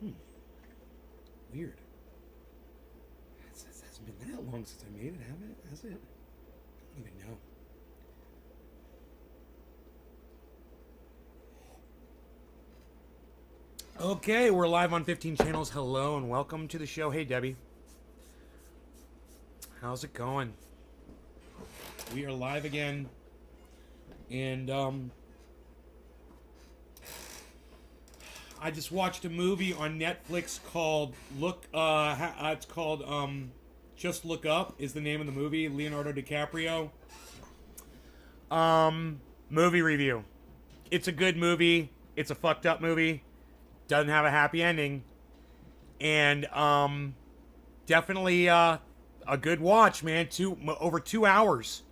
Weird. It hasn't been that long since I made it, has it? I don't even know. Okay, we're live on 15 channels. Hello and welcome to the show. Hey, Debbie. How's it going? We are live again. And, I just watched a movie on Netflix called it's called Just Look Up is the name of the movie. Leonardo DiCaprio. Movie review. It's a good movie. It's a fucked up movie. Doesn't have a happy ending. And definitely a good watch, man. Over 2 hours.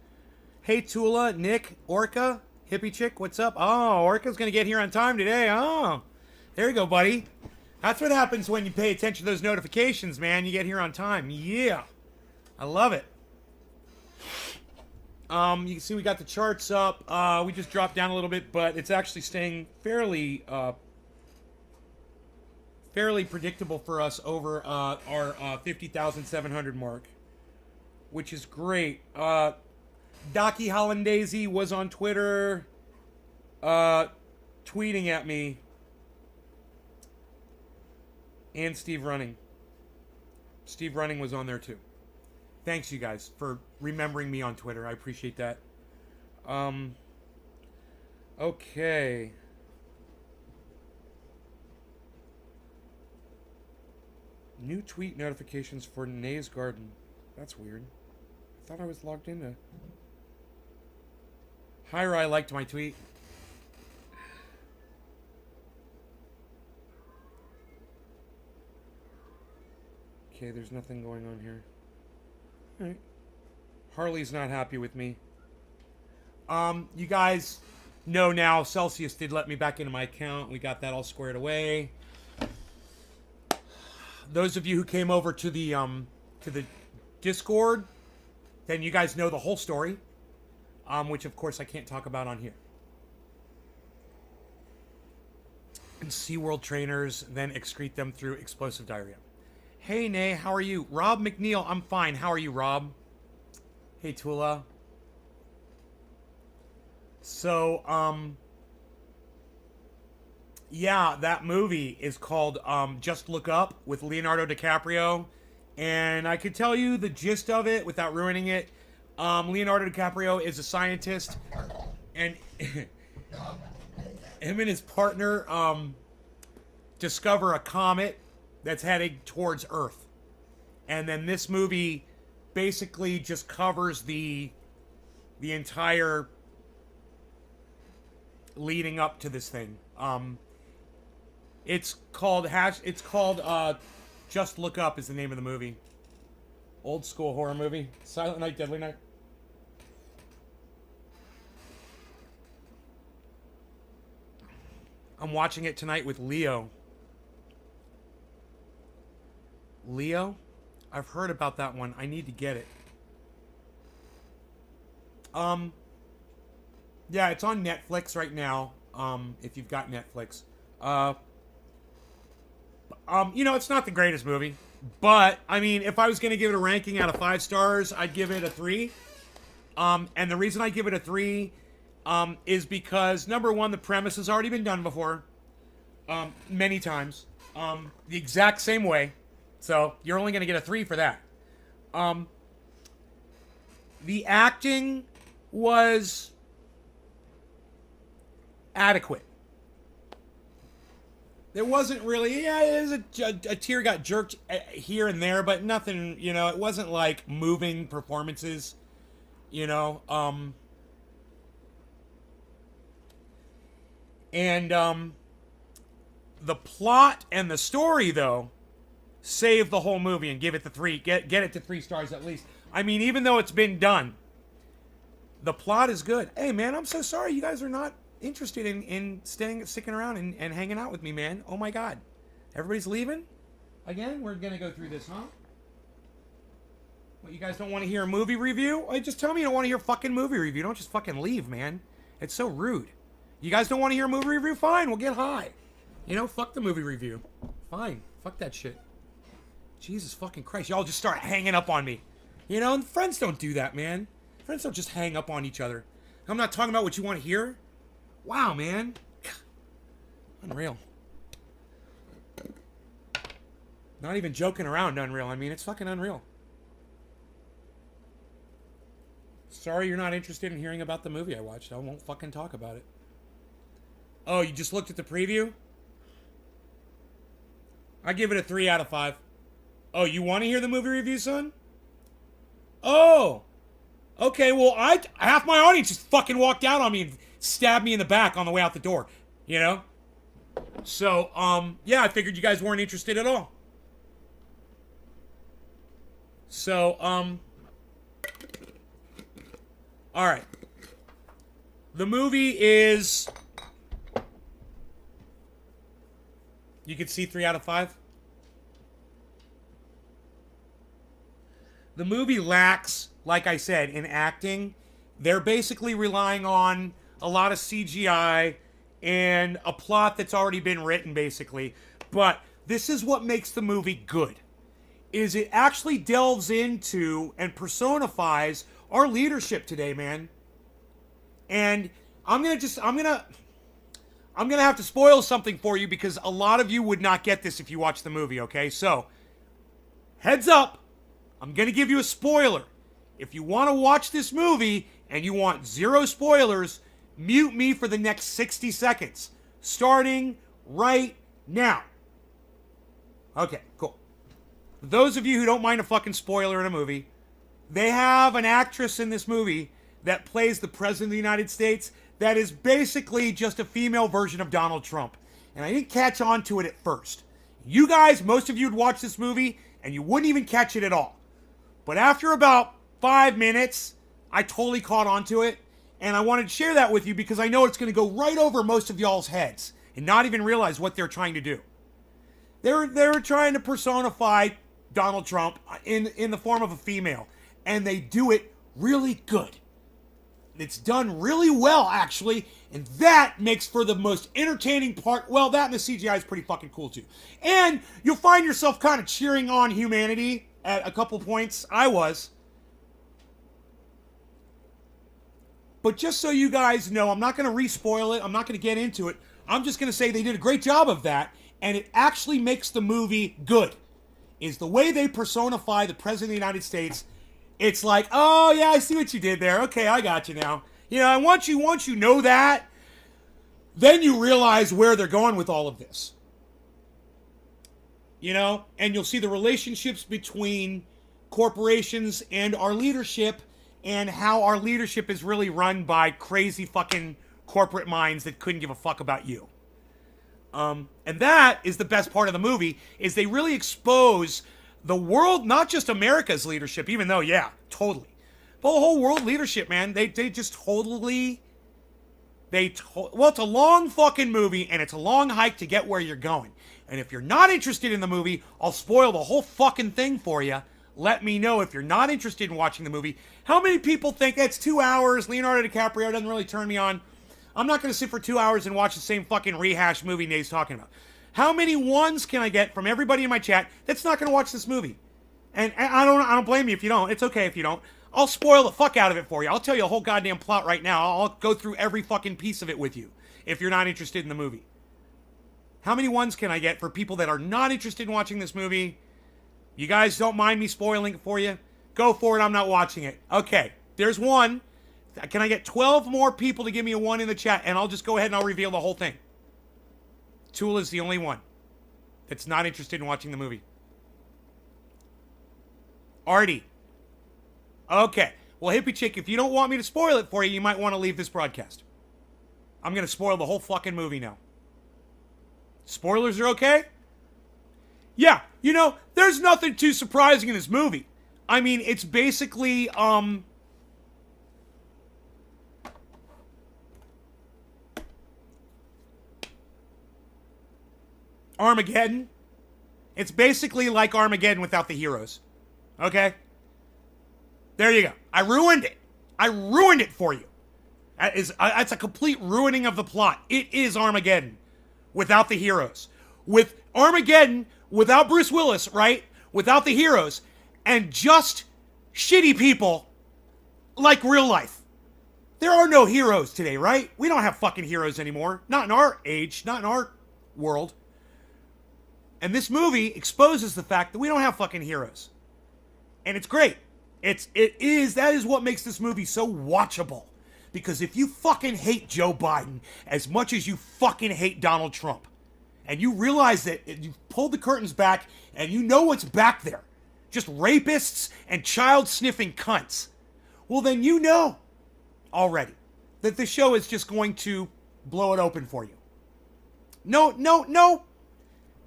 Hey, Tula, Nick, Orca, Hippie Chick, what's up? Oh, Orca's gonna get here on time today. Oh. There you go, buddy. That's what happens when you pay attention to those notifications, man. You get here on time. Yeah. I love it. You can see we got the charts up. We just dropped down a little bit, but it's actually staying fairly predictable for us over our 50,700 mark, which is great. Docky Hollandaise was on Twitter tweeting at me. And Steve Running. Steve Running was on there too. Thanks, you guys, for remembering me on Twitter. I appreciate that. Okay. New tweet notifications for Nay's Garden. That's weird. I thought I was logged into... Hyra, liked my tweet. Okay, there's nothing going on here. Alright. Harley's not happy with me. You guys know now Celsius did let me back into my account. We got that all squared away. Those of you who came over to the Discord, then you guys know the whole story. Which of course I can't talk about on here. And SeaWorld trainers then excrete them through explosive diarrhea. Hey, Nay, how are you? Rob McNeil, I'm fine. How are you, Rob? Hey, Tula. So, yeah, that movie is called Just Look Up with Leonardo DiCaprio. And I could tell you the gist of it without ruining it. Leonardo DiCaprio is a scientist. And him and his partner discover a comet that's heading towards Earth. And then this movie basically just covers the entire leading up to this thing. It's called Just Look Up is the name of the movie. Old school horror movie. Silent Night, Deadly Night. I'm watching it tonight with Leo. Leo? I've heard about that one. I need to get it. Yeah, it's on Netflix right now. If you've got Netflix. It's not the greatest movie. But, I mean, if I was going to give it a ranking out of 5 stars, I'd give it a 3. And the reason I give it a 3 is because, number one, the premise has already been done before. Many times. The exact same way. So, you're only going to get a 3 for that. The acting was adequate. There wasn't really, a tear got jerked here and there, but nothing, it wasn't like moving performances, and the plot and the story, though, save the whole movie and give it the 3, get it to 3 stars at least. I mean, even though it's been done, the plot is good. Hey, man, I'm so sorry you guys are not interested in sticking around and hanging out with me, man. Oh my god. Everybody's leaving? Again? We're gonna go through this, huh? What, you guys don't want to hear a movie review? Just tell me you don't want to hear a fucking movie review. Don't just fucking leave, man. It's so rude. You guys don't want to hear a movie review? Fine, we'll get high. Fuck the movie review. Fine. Fuck that shit. Jesus fucking Christ. Y'all just start hanging up on me. You know, and friends don't do that, man. Friends don't just hang up on each other. I'm not talking about what you want to hear. Wow, man. Unreal. Not even joking around, unreal. I mean, it's fucking unreal. Sorry you're not interested in hearing about the movie I watched. I won't fucking talk about it. Oh, you just looked at the preview? I give it a 3 out of 5. Oh, you want to hear the movie review, son? Oh! Okay, well, half my audience just fucking walked out on me and stabbed me in the back on the way out the door. You know? So, yeah, I figured you guys weren't interested at all. So, alright. The movie is... You can see 3 out of 5? The movie lacks, like I said, in acting. They're basically relying on a lot of CGI and a plot that's already been written, basically. But this is what makes the movie good. Is it actually delves into and personifies our leadership today, man. And I'm gonna have to spoil something for you because a lot of you would not get this if you watch the movie, okay? So, heads up, I'm gonna give you a spoiler. If you want to watch this movie and you want 0 spoilers, mute me for the next 60 seconds, starting right now. Okay, cool. For those of you who don't mind a fucking spoiler in a movie, they have an actress in this movie that plays the President of the United States that is basically just a female version of Donald Trump. And I didn't catch on to it at first. You guys, most of you would watch this movie and you wouldn't even catch it at all. But after about 5 minutes, I totally caught on to it. And I wanted to share that with you because I know it's going to go right over most of y'all's heads and not even realize what they're trying to do. They're trying to personify Donald Trump in the form of a female. And they do it really good. It's done really well, actually. And that makes for the most entertaining part. Well, that and the CGI is pretty fucking cool, too. And you'll find yourself kind of cheering on humanity at a couple points. I was. But just so you guys know, I'm not going to re-spoil it. I'm not going to get into it. I'm just going to say they did a great job of that. And it actually makes the movie good. Is the way they personify the President of the United States. It's like, oh, yeah, I see what you did there. Okay, I got you now. You know, and once you know that, then you realize where they're going with all of this. You know, and you'll see the relationships between corporations and our leadership and how our leadership is really run by crazy fucking corporate minds that couldn't give a fuck about you. And that is the best part of the movie, is they really expose the world, not just America's leadership, even though, yeah, totally. But the whole world leadership, man, they just totally, well, it's a long fucking movie, and it's a long hike to get where you're going. And if you're not interested in the movie, I'll spoil the whole fucking thing for you. Let me know if you're not interested in watching the movie. How many people think that's 2 hours, Leonardo DiCaprio doesn't really turn me on? I'm not going to sit for 2 hours and watch the same fucking rehash movie Nate's talking about. How many ones can I get from everybody in my chat that's not going to watch this movie? And I don't blame you if you don't. It's okay if you don't. I'll spoil the fuck out of it for you. I'll tell you a whole goddamn plot right now. I'll go through every fucking piece of it with you if you're not interested in the movie. How many ones can I get for people that are not interested in watching this movie? You guys don't mind me spoiling it for you? Go for it. I'm not watching it. Okay, there's one. Can I get 12 more people to give me a 1 in the chat? And I'll just go ahead and I'll reveal the whole thing. Tool is the only one that's not interested in watching the movie. Artie. Okay. Well, Hippie Chick, if you don't want me to spoil it for you, you might want to leave this broadcast. I'm going to spoil the whole fucking movie now. Spoilers are okay? Yeah, you know, there's nothing too surprising in this movie. I mean, it's basically, Armageddon. It's basically like Armageddon without the heroes. Okay? There you go. I ruined it. I ruined it for you. That's a complete ruining of the plot. It is Armageddon without the heroes. with Armageddon, without Bruce Willis, right? Without the heroes, and just shitty people like real life. There are no heroes today, right? We don't have fucking heroes anymore. Not in our age, not in our world. And this movie exposes the fact that we don't have fucking heroes. And it's great. That is what makes this movie so watchable. Because if you fucking hate Joe Biden as much as you fucking hate Donald Trump, and you realize that you pulled the curtains back and you know what's back there, just rapists and child-sniffing cunts, well then you know already that the show is just going to blow it open for you. No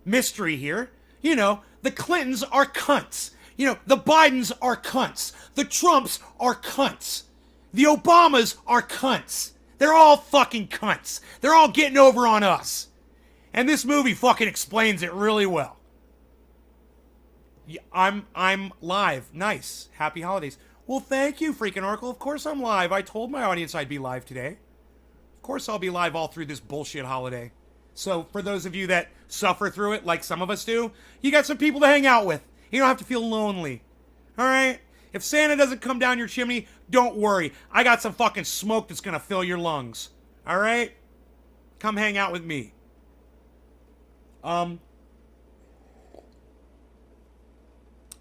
mystery here. You know, the Clintons are cunts. You know, the Bidens are cunts. The Trumps are cunts. The Obamas are cunts. They're all fucking cunts. They're all getting over on us. And this movie fucking explains it really well. Yeah, I'm live. Nice. Happy holidays. Well, thank you, freaking Oracle. Of course I'm live. I told my audience I'd be live today. Of course I'll be live all through this bullshit holiday. So for those of you that suffer through it like some of us do, you got some people to hang out with. You don't have to feel lonely. All right? If Santa doesn't come down your chimney, don't worry. I got some fucking smoke that's going to fill your lungs. All right? Come hang out with me.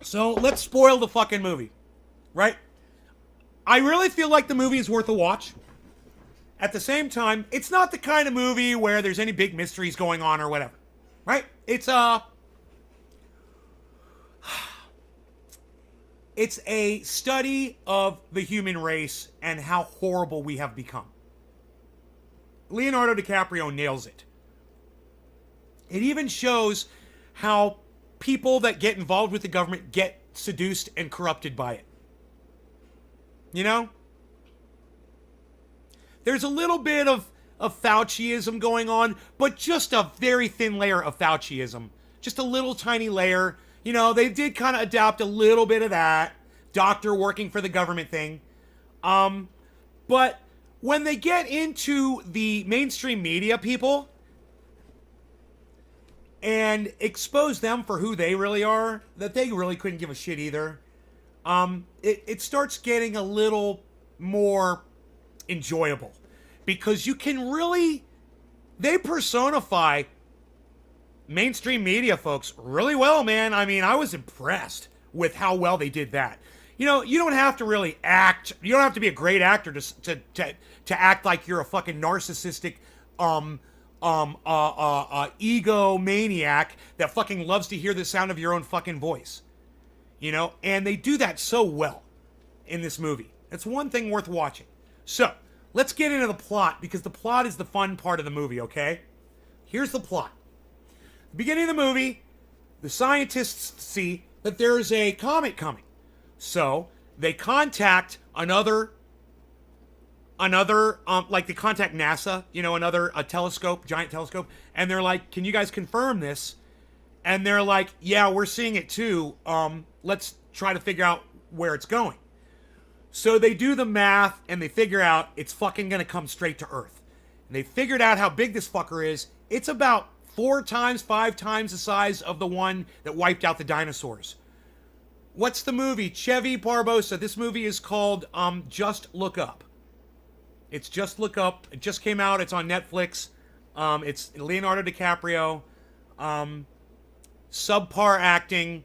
So let's spoil the fucking movie. Right? I really feel like the movie is worth a watch. At the same time, it's not the kind of movie where there's any big mysteries going on or whatever. Right? It's a study of the human race and how horrible we have become. Leonardo DiCaprio nails it. It even shows how people that get involved with the government get seduced and corrupted by it. You know? There's a little bit of Fauciism going on, but just a very thin layer of Fauciism. Just a little tiny layer. You know, they did kind of adapt a little bit of that. Doctor working for the government thing. But when they get into the mainstream media people and expose them for who they really are, that they really couldn't give a shit either, it starts getting a little more enjoyable. Because you can really... They personify mainstream media folks really well, man. I mean, I was impressed with how well they did that. You know, you don't have to really act. You don't have to be a great actor to act like you're a fucking narcissistic, egomaniac that fucking loves to hear the sound of your own fucking voice. You know, and they do that so well in this movie. It's one thing worth watching. So, let's get into the plot, because the plot is the fun part of the movie, okay? Here's the plot. Beginning of the movie, the scientists see that there's a comet coming. So, they contact another, like they contact NASA, you know, a telescope, giant telescope, and they're like, can you guys confirm this? And they're like, yeah, we're seeing it too. Let's try to figure out where it's going. So they do the math, and they figure out it's fucking gonna come straight to Earth. And they figured out how big this fucker is. It's about 4 times, 5 times the size of the one that wiped out the dinosaurs. What's the movie? Chevy Barbosa. This movie is called Just Look Up. It's Just Look Up. It just came out. It's on Netflix. It's Leonardo DiCaprio. Subpar acting.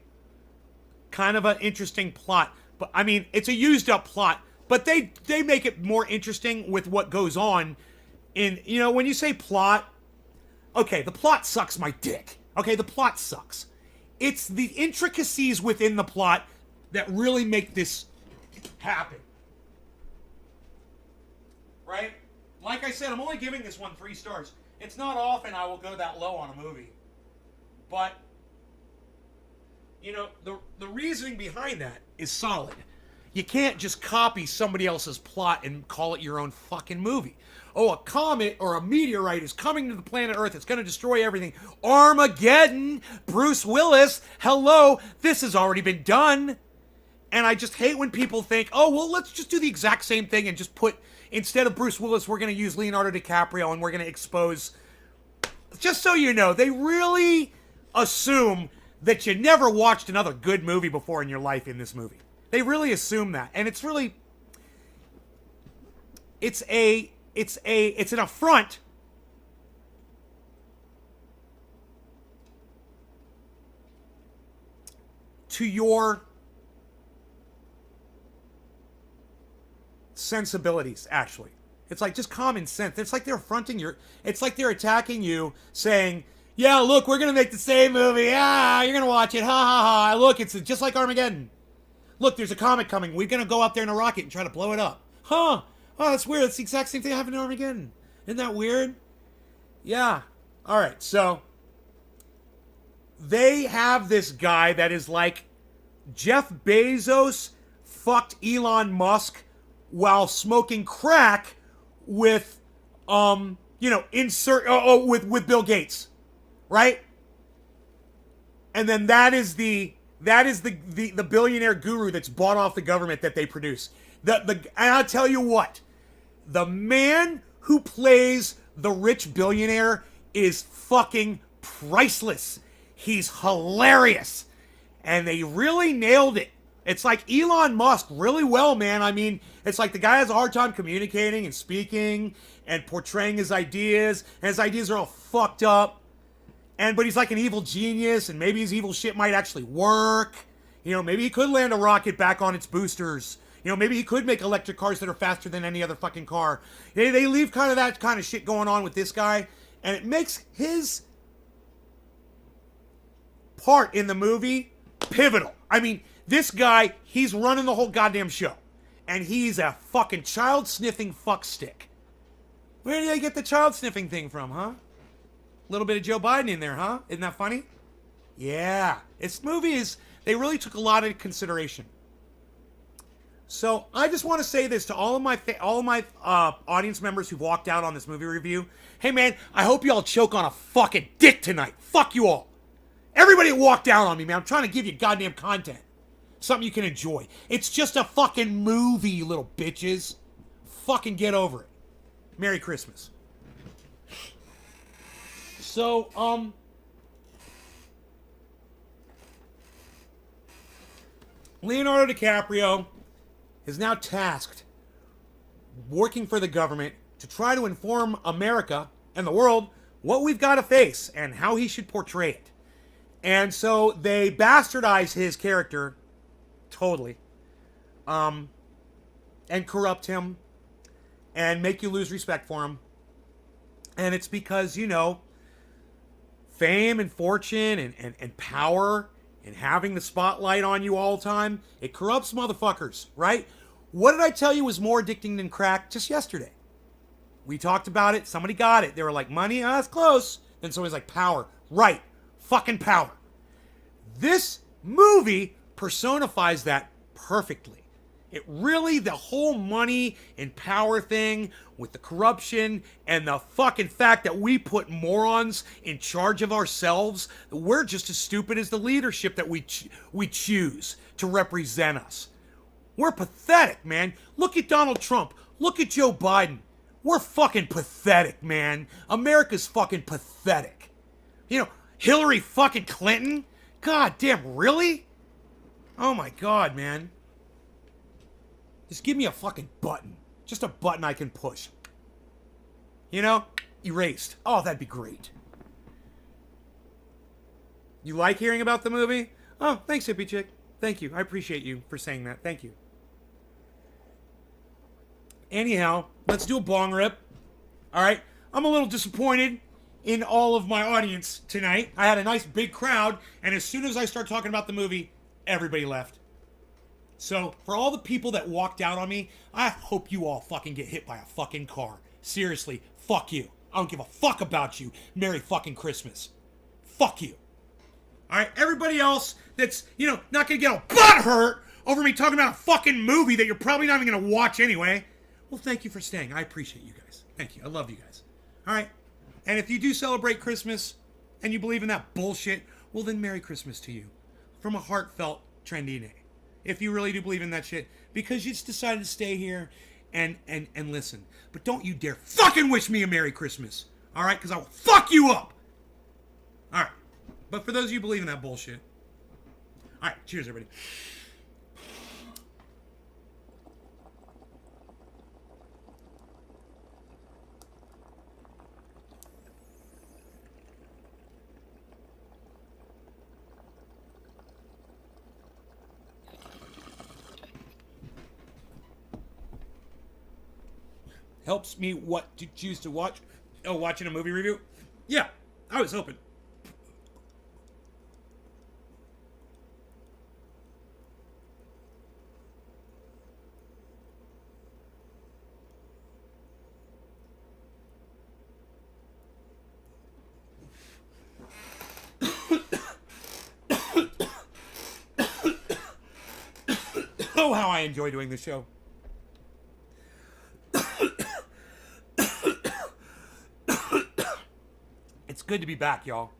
Kind of an interesting plot. But I mean, it's a used up plot, but they make it more interesting with what goes on in, you know, when you say plot, okay, the plot sucks my dick. Okay, the plot sucks. It's the intricacies within the plot that really make this happen. Right? Like I said, I'm only giving this one 3 stars. It's not often I will go that low on a movie. But you know, the reasoning behind that is solid. You can't just copy somebody else's plot and call it your own fucking movie. Oh, a comet or a meteorite is coming to the planet Earth. It's going to destroy everything. Armageddon! Bruce Willis! Hello! This has already been done. And I just hate when people think, oh, well, let's just do the exact same thing and just put, instead of Bruce Willis, we're going to use Leonardo DiCaprio and we're going to expose just so you know, they really assume that you never watched another good movie before in your life in this movie. They really assume that. And it's really, it's an affront to your sensibilities, actually. It's like just common sense. It's like they're affronting it's like they're attacking you, saying, yeah, look, we're going to make the same movie. Ah, you're going to watch it. Ha ha ha. Look, it's just like Armageddon. Look, there's a comet coming. We're going to go out there in a rocket and try to blow it up. Huh. Oh, that's weird. That's the exact same thing that happened in Armageddon. Isn't that weird? Yeah. All right. So they have this guy that is like Jeff Bezos fucked Elon Musk while smoking crack with, with Bill Gates, right? And then that is the billionaire guru that's bought off the government that they produce. And I'll tell you what, the man who plays the rich billionaire is fucking priceless. He's hilarious. And they really nailed it. It's like Elon Musk really well, man. I mean, it's like the guy has a hard time communicating and speaking and portraying his ideas. And his ideas are all fucked up. But he's like an evil genius, and maybe his evil shit might actually work. Maybe he could land a rocket back on its boosters. Maybe he could make electric cars that are faster than any other fucking car. They leave kind of that kind of shit going on with this guy. And it makes his part in the movie pivotal. I mean, this guy, he's running the whole goddamn show. And he's a fucking child-sniffing fuckstick. Where did they get the child-sniffing thing from, huh? A little bit of Joe Biden in there, huh? Isn't that funny? Yeah. This movie is, they really took a lot of consideration. So, I just want to say this to all of my audience members who've walked out on this movie review. Hey, man, I hope you all choke on a fucking dick tonight. Fuck you all. Everybody walked out on me, man. I'm trying to give you goddamn content. Something you can enjoy. It's just a fucking movie, you little bitches. Fucking get over it. Merry Christmas. So, Leonardo DiCaprio is now tasked working for the government to try to inform America and the world what we've got to face and how he should portray it. And so they bastardize his character totally, and corrupt him and make you lose respect for him. And it's because, fame and fortune and power and having the spotlight on you all the time, it corrupts motherfuckers, right? What did I tell you was more addicting than crack just yesterday? We talked about it. Somebody got it. They were like, money? That's close. Then somebody's like, power. Right. Fucking power. This movie personifies that perfectly. It really, the whole money and power thing with the corruption and the fucking fact that we put morons in charge of ourselves, we're just as stupid as the leadership that we choose to represent us. We're pathetic, man. Look at Donald Trump. Look at Joe Biden. We're fucking pathetic, man. America's fucking pathetic. Hillary fucking Clinton? God damn, really? Oh my God, man. Just give me a fucking button. Just a button I can push. Erased. Oh, that'd be great. You like hearing about the movie? Oh, thanks, hippie chick. Thank you. I appreciate you for saying that. Thank you. Anyhow, let's do a bong rip. All right. I'm a little disappointed in all of my audience tonight. I had a nice big crowd, and as soon as I start talking about the movie, everybody left. So, for all the people that walked out on me, I hope you all fucking get hit by a fucking car. Seriously, fuck you. I don't give a fuck about you. Merry fucking Christmas. Fuck you. Alright, everybody else that's, not gonna get a butt hurt over me talking about a fucking movie that you're probably not even gonna watch anyway. Well, thank you for staying. I appreciate you guys. Thank you. I love you guys. Alright? And if you do celebrate Christmas and you believe in that bullshit, well then Merry Christmas to you. From a heartfelt Trendy Nay. If you really do believe in that shit. Because you just decided to stay here and listen. But don't you dare fucking wish me a Merry Christmas. Alright? Because I will fuck you up. But for those of you who believe in that bullshit. All right, cheers, everybody. Helps me what to choose to watch. Oh, watching a movie review? Yeah, I was hoping. Oh, how I enjoy doing this show. It's good to be back, y'all.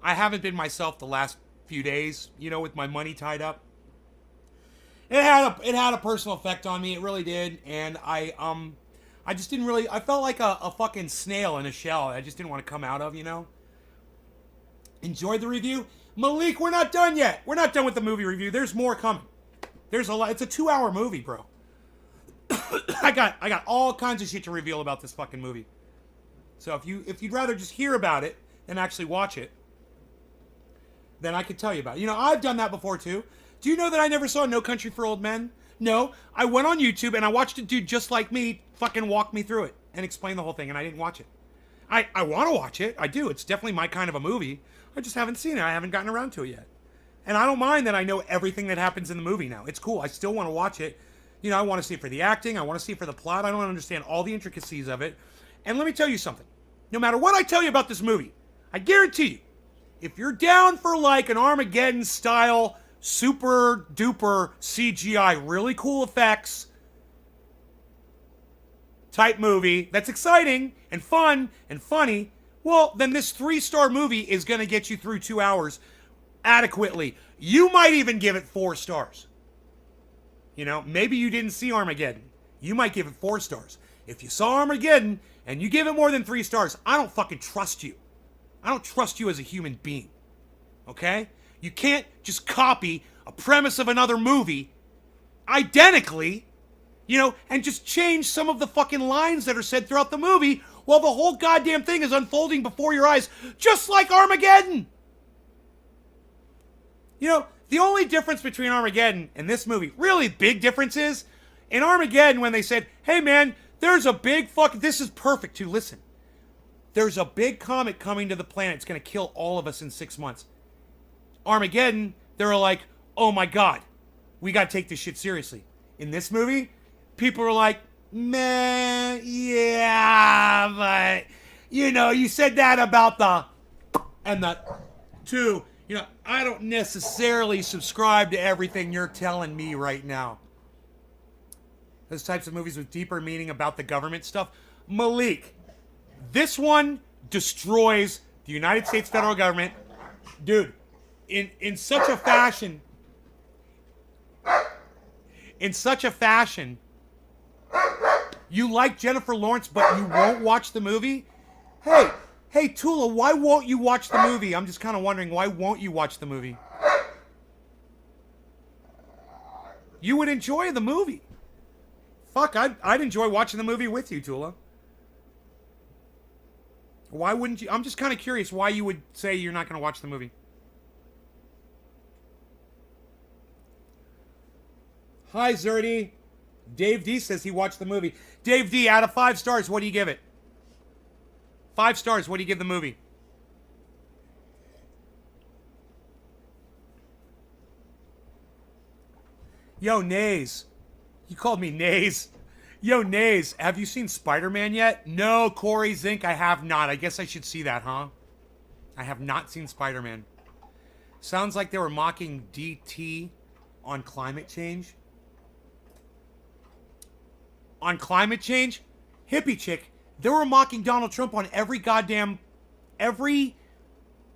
I haven't been myself the last few days, with my money tied up. It had a personal effect on me. It really did, and I just didn't really. I felt like a fucking snail in a shell. I just didn't want to come out of. Enjoyed the review, Malik. We're not done yet. We're not done with the movie review. There's more coming. There's a lot. It's a 2-hour movie, bro. I got all kinds of shit to reveal about this fucking movie. So if you'd rather just hear about it than actually watch it, then I could tell you about it. I've done that before too. Do you know that I never saw No Country for Old Men? No, I went on YouTube and I watched a dude just like me fucking walk me through it and explain the whole thing, and I didn't watch it. I want to watch it. I do. It's definitely my kind of a movie. I just haven't seen it. I haven't gotten around to it yet. And I don't mind that I know everything that happens in the movie now. It's cool. I still want to watch it. I want to see it for the acting. I want to see it for the plot. I don't understand all the intricacies of it. And let me tell you something. No matter what I tell you about this movie, I guarantee you, if you're down for like an Armageddon style, super duper CGI, really cool effects type movie that's exciting and fun and funny, well, then this 3-star movie is going to get you through 2 hours adequately. You might even give it 4 stars. Maybe you didn't see Armageddon. You might give it 4 stars. If you saw Armageddon and you give it more than 3 stars, I don't fucking trust you. I don't trust you as a human being. Okay? You can't just copy a premise of another movie identically, and just change some of the fucking lines that are said throughout the movie while the whole goddamn thing is unfolding before your eyes, just like Armageddon. The only difference between Armageddon and this movie, really big difference, is in Armageddon when they said, hey man, there's a big this is perfect too, listen. There's a big comet coming to the planet. It's going to kill all of us in 6 months. Armageddon, they're like, oh my God, we got to take this shit seriously. In this movie, people are like, man, yeah, but, you said that about and the two. I don't necessarily subscribe to everything you're telling me right now. Those types of movies with deeper meaning about the government stuff. Malik, this one destroys the United States federal government. Dude, in such a fashion. You like Jennifer Lawrence, but you won't watch the movie? Hey, Tula, why won't you watch the movie? I'm just kind of wondering, why won't you watch the movie? You would enjoy the movie. Fuck, I'd enjoy watching the movie with you, Tula. Why wouldn't you? I'm just kind of curious why you would say you're not going to watch the movie. Hi, Zerdy. Dave D says he watched the movie. Dave D, out of 5 stars, what do you give it? 5 stars, what do you give the movie? Yo, Nays. You called me Nays. Yo, Nays, have you seen Spider-Man yet? No, Corey Zink, I have not. I guess I should see that, huh? I have not seen Spider-Man. Sounds like they were mocking DT on climate change. On climate change? Hippie chick. They were mocking Donald Trump on every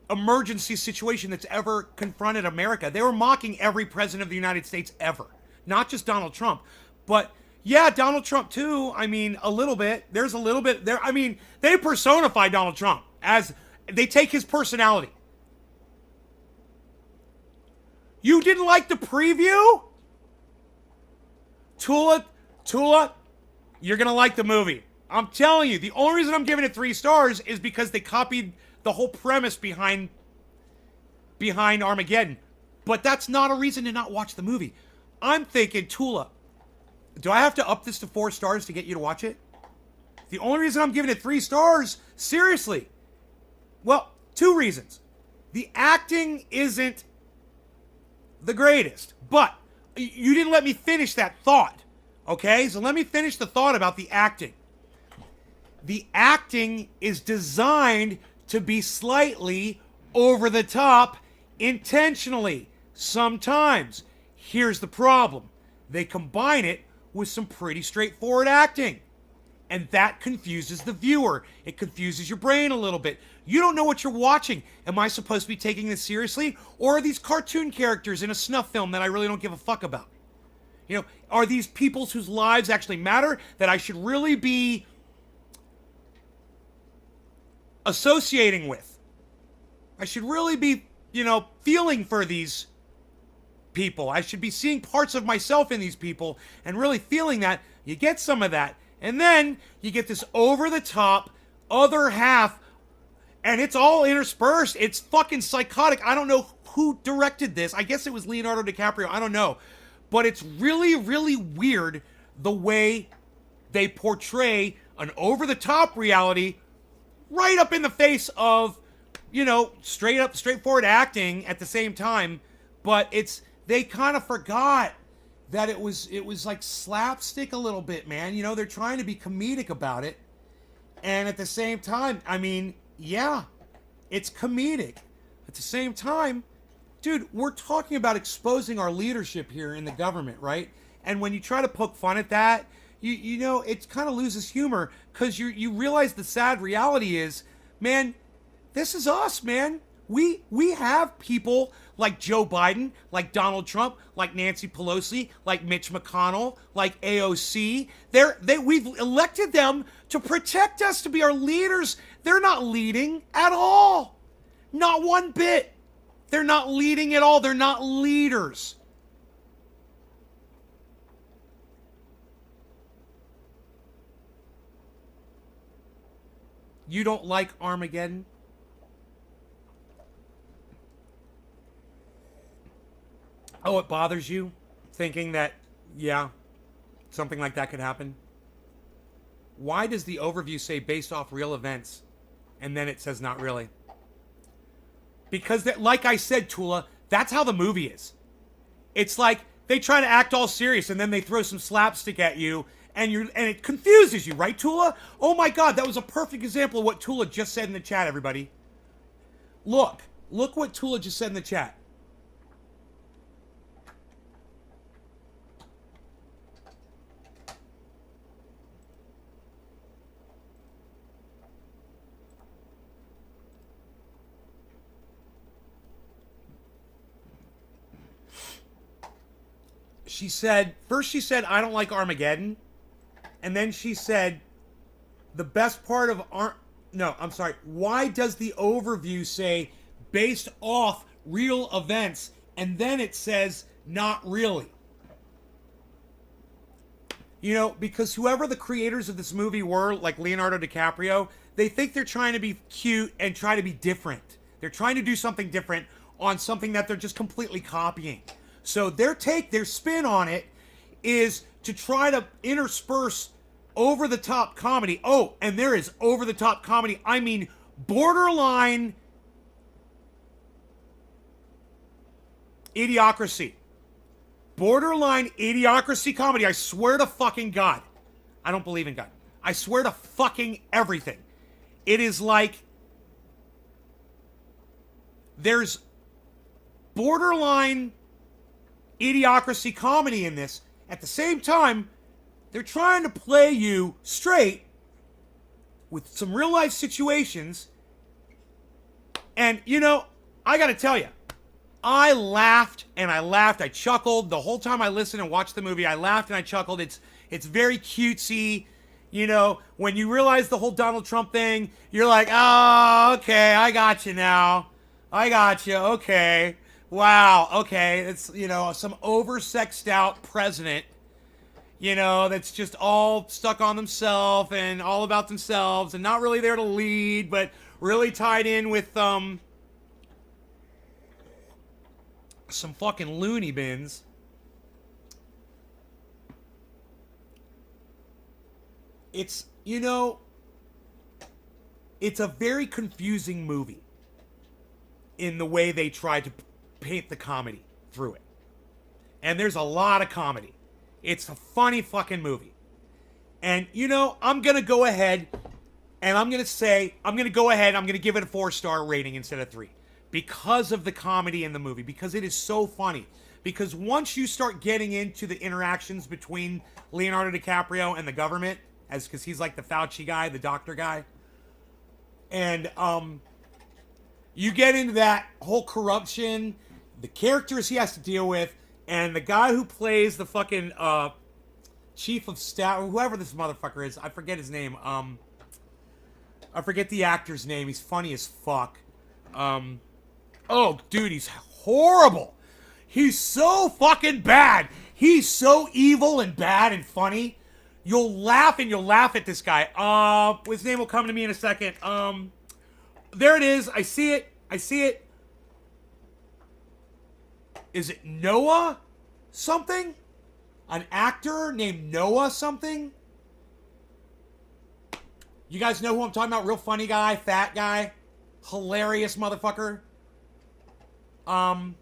emergency situation that's ever confronted America. They were mocking every president of the United States ever. Not just Donald Trump. But, yeah, Donald Trump too. I mean, a little bit. There's a little bit there. I mean, they personify Donald Trump as they take his personality. You didn't like the preview? Tula, you're going to like the movie. I'm telling you, the only reason I'm giving it 3 stars is because they copied the whole premise behind Armageddon. But that's not a reason to not watch the movie. I'm thinking, Tula, do I have to up this to 4 stars to get you to watch it? The only reason I'm giving it 3 stars, seriously, well, 2 reasons. The acting isn't the greatest, but you didn't let me finish that thought, okay? So let me finish the thought about the acting. The acting is designed to be slightly over the top intentionally. Sometimes. Here's the problem. They combine it with some pretty straightforward acting. And that confuses the viewer. It confuses your brain a little bit. You don't know what you're watching. Am I supposed to be taking this seriously? Or are these cartoon characters in a snuff film that I really don't give a fuck about? You know, are these peoples whose lives actually matter that I should really be associating with? I should really be, feeling for these people. I should be seeing parts of myself in these people and really feeling that. You get some of that. And then you get this over-the-top other half, and it's all interspersed. It's fucking psychotic. I don't know who directed this. I guess it was Leonardo DiCaprio. I don't know. But it's really, really weird the way they portray an over-the-top reality right up in the face of, straightforward acting at the same time. But they kind of forgot that it was like slapstick a little bit, man. They're trying to be comedic about it. And at the same time, yeah, it's comedic. At the same time, dude, we're talking about exposing our leadership here in the government, right? And when you try to poke fun at that, it kind of loses humor because you realize the sad reality is, man, this is us, man. We have people like Joe Biden, like Donald Trump, like Nancy Pelosi, like Mitch McConnell, like AOC. We've elected them to protect us, to be our leaders. They're not leading at all. Not one bit. They're not leading at all. They're not leaders. You don't like Armageddon? Oh, it bothers you? Thinking that, yeah, something like that could happen? Why does the overview say based off real events, and then it says not really? Because, like I said, Tula, that's how the movie is. It's like they try to act all serious, and then they throw some slapstick at you, and it confuses you, right, Tula? Oh my God, that was a perfect example of what Tula just said in the chat, everybody. Look what Tula just said in the chat. She said, I don't like Armageddon. And then she said, the best part of why does the overview say based off real events? And then it says not really. Because whoever the creators of this movie were, like Leonardo DiCaprio, they think they're trying to be cute and try to be different. They're trying to do something different on something that they're just completely copying. So their spin on it is to try to intersperse over-the-top comedy. Oh, and there is over-the-top comedy. I mean, borderline idiocracy. Borderline idiocracy comedy. I swear to fucking God. I don't believe in God. I swear to fucking everything. It is like there's borderline idiocracy comedy in this. At the same time, they're trying to play you straight with some real life situations. And, I gotta tell you, I laughed and I laughed. I chuckled the whole time I listened and watched the movie. I laughed and I chuckled. It's very cutesy. When you realize the whole Donald Trump thing, you're like, oh, okay, I got you now. I got you. Okay. Wow, okay. It's, some oversexed out president, that's just all stuck on themselves and all about themselves and not really there to lead, but really tied in with some fucking loony bins. It's, it's a very confusing movie in the way they try to paint the comedy through it. And there's a lot of comedy. It's a funny fucking movie. And, I'm going to go ahead and I'm going to give it a 4-star rating instead of 3. Because of the comedy in the movie. Because it is so funny. Because once you start getting into the interactions between Leonardo DiCaprio and the government, because he's like the Fauci guy, the doctor guy, and you get into that whole corruption, the characters he has to deal with, and the guy who plays the fucking chief of staff, or whoever this motherfucker is, I forget his name. I forget the actor's name. He's funny as fuck. Oh, dude, he's horrible. He's so fucking bad. He's so evil and bad and funny. You'll laugh at this guy. His name will come to me in a second. There it is. I see it. Is it Noah something? An actor named Noah something? You guys know who I'm talking about? Real funny guy, fat guy, hilarious motherfucker. God,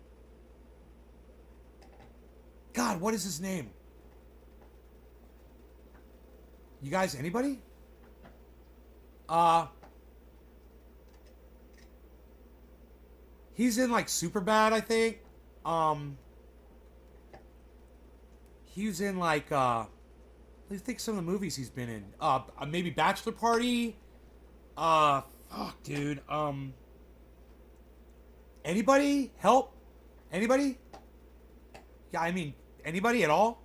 what is his name? You guys, anybody? He's in like Superbad, I think. He was in like I think some of the movies he's been in. Maybe Bachelor Party. Fuck, dude. Anybody? Help? Anybody? Yeah, I mean, anybody at all?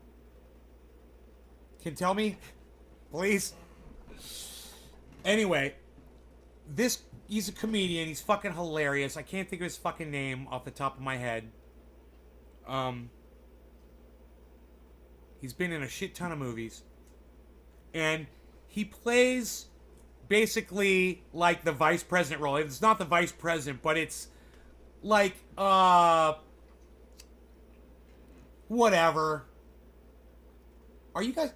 Can tell me? Please? Anyway, he's a comedian. He's fucking hilarious. I can't think of his fucking name off the top of my head. He's been in a shit ton of movies. And he plays basically like the vice president role. It's not the vice president, but it's like, whatever. Are you guys...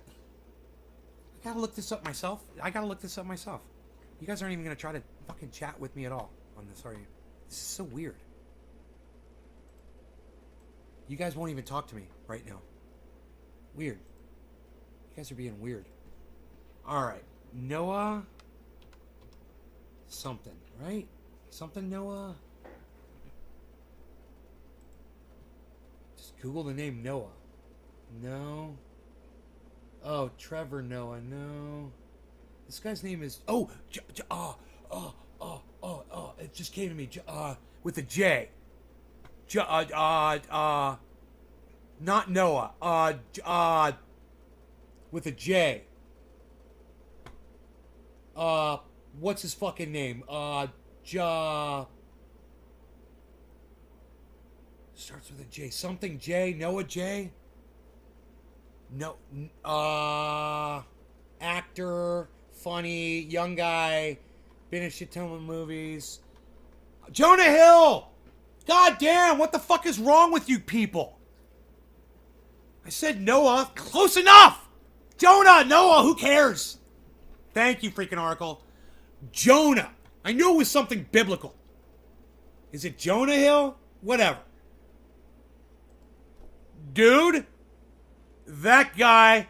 I gotta look this up myself. You guys aren't even gonna try to fucking chat with me at all on this, are you? This is so weird. You guys won't even talk to me right now. Weird. You guys are being weird. Alright. Noah... something, right? Something Noah... Just Google the name Noah. No... Oh, Trevor Noah, no. This guy's name is... Oh! It just came to me. With a J. Not Noah. With a J. What's his fucking name? Starts with a J. Something J. Noah J. No, actor, funny, young guy, been in a shit ton of movies. Jonah Hill! God damn, what the fuck is wrong with you people? I said Noah, close enough! Jonah, Noah, who cares? Thank you, freaking Oracle. Jonah. I knew it was something biblical. Is it Jonah Hill? Whatever. Dude... That guy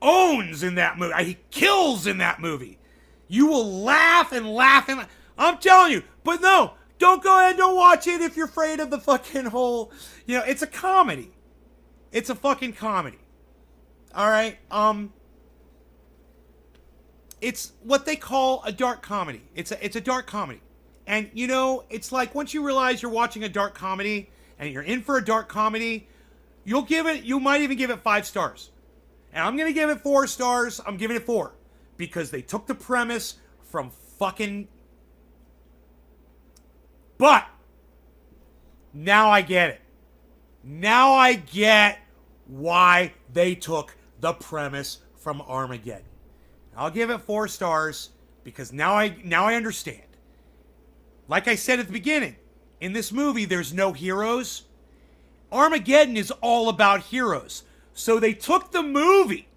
owns in that movie. He kills in that movie. You will laugh and laugh and laugh. I'm telling you. But no, don't go ahead and don't watch it if you're afraid of the fucking whole... it's a comedy. It's a fucking comedy. Alright? It's what they call a dark comedy. It's a dark comedy. And, it's like once you realize you're watching a dark comedy and you're in for a dark comedy... You might even give it 5 stars. And I'm going to give it 4 stars. I'm giving it 4. Because they took the premise from fucking... But, Now I get it. Now I get why they took the premise from Armageddon. I'll give it 4 stars because now I understand. Like I said at the beginning, in this movie there's no heroes. Armageddon is all about heroes. So they took the movie,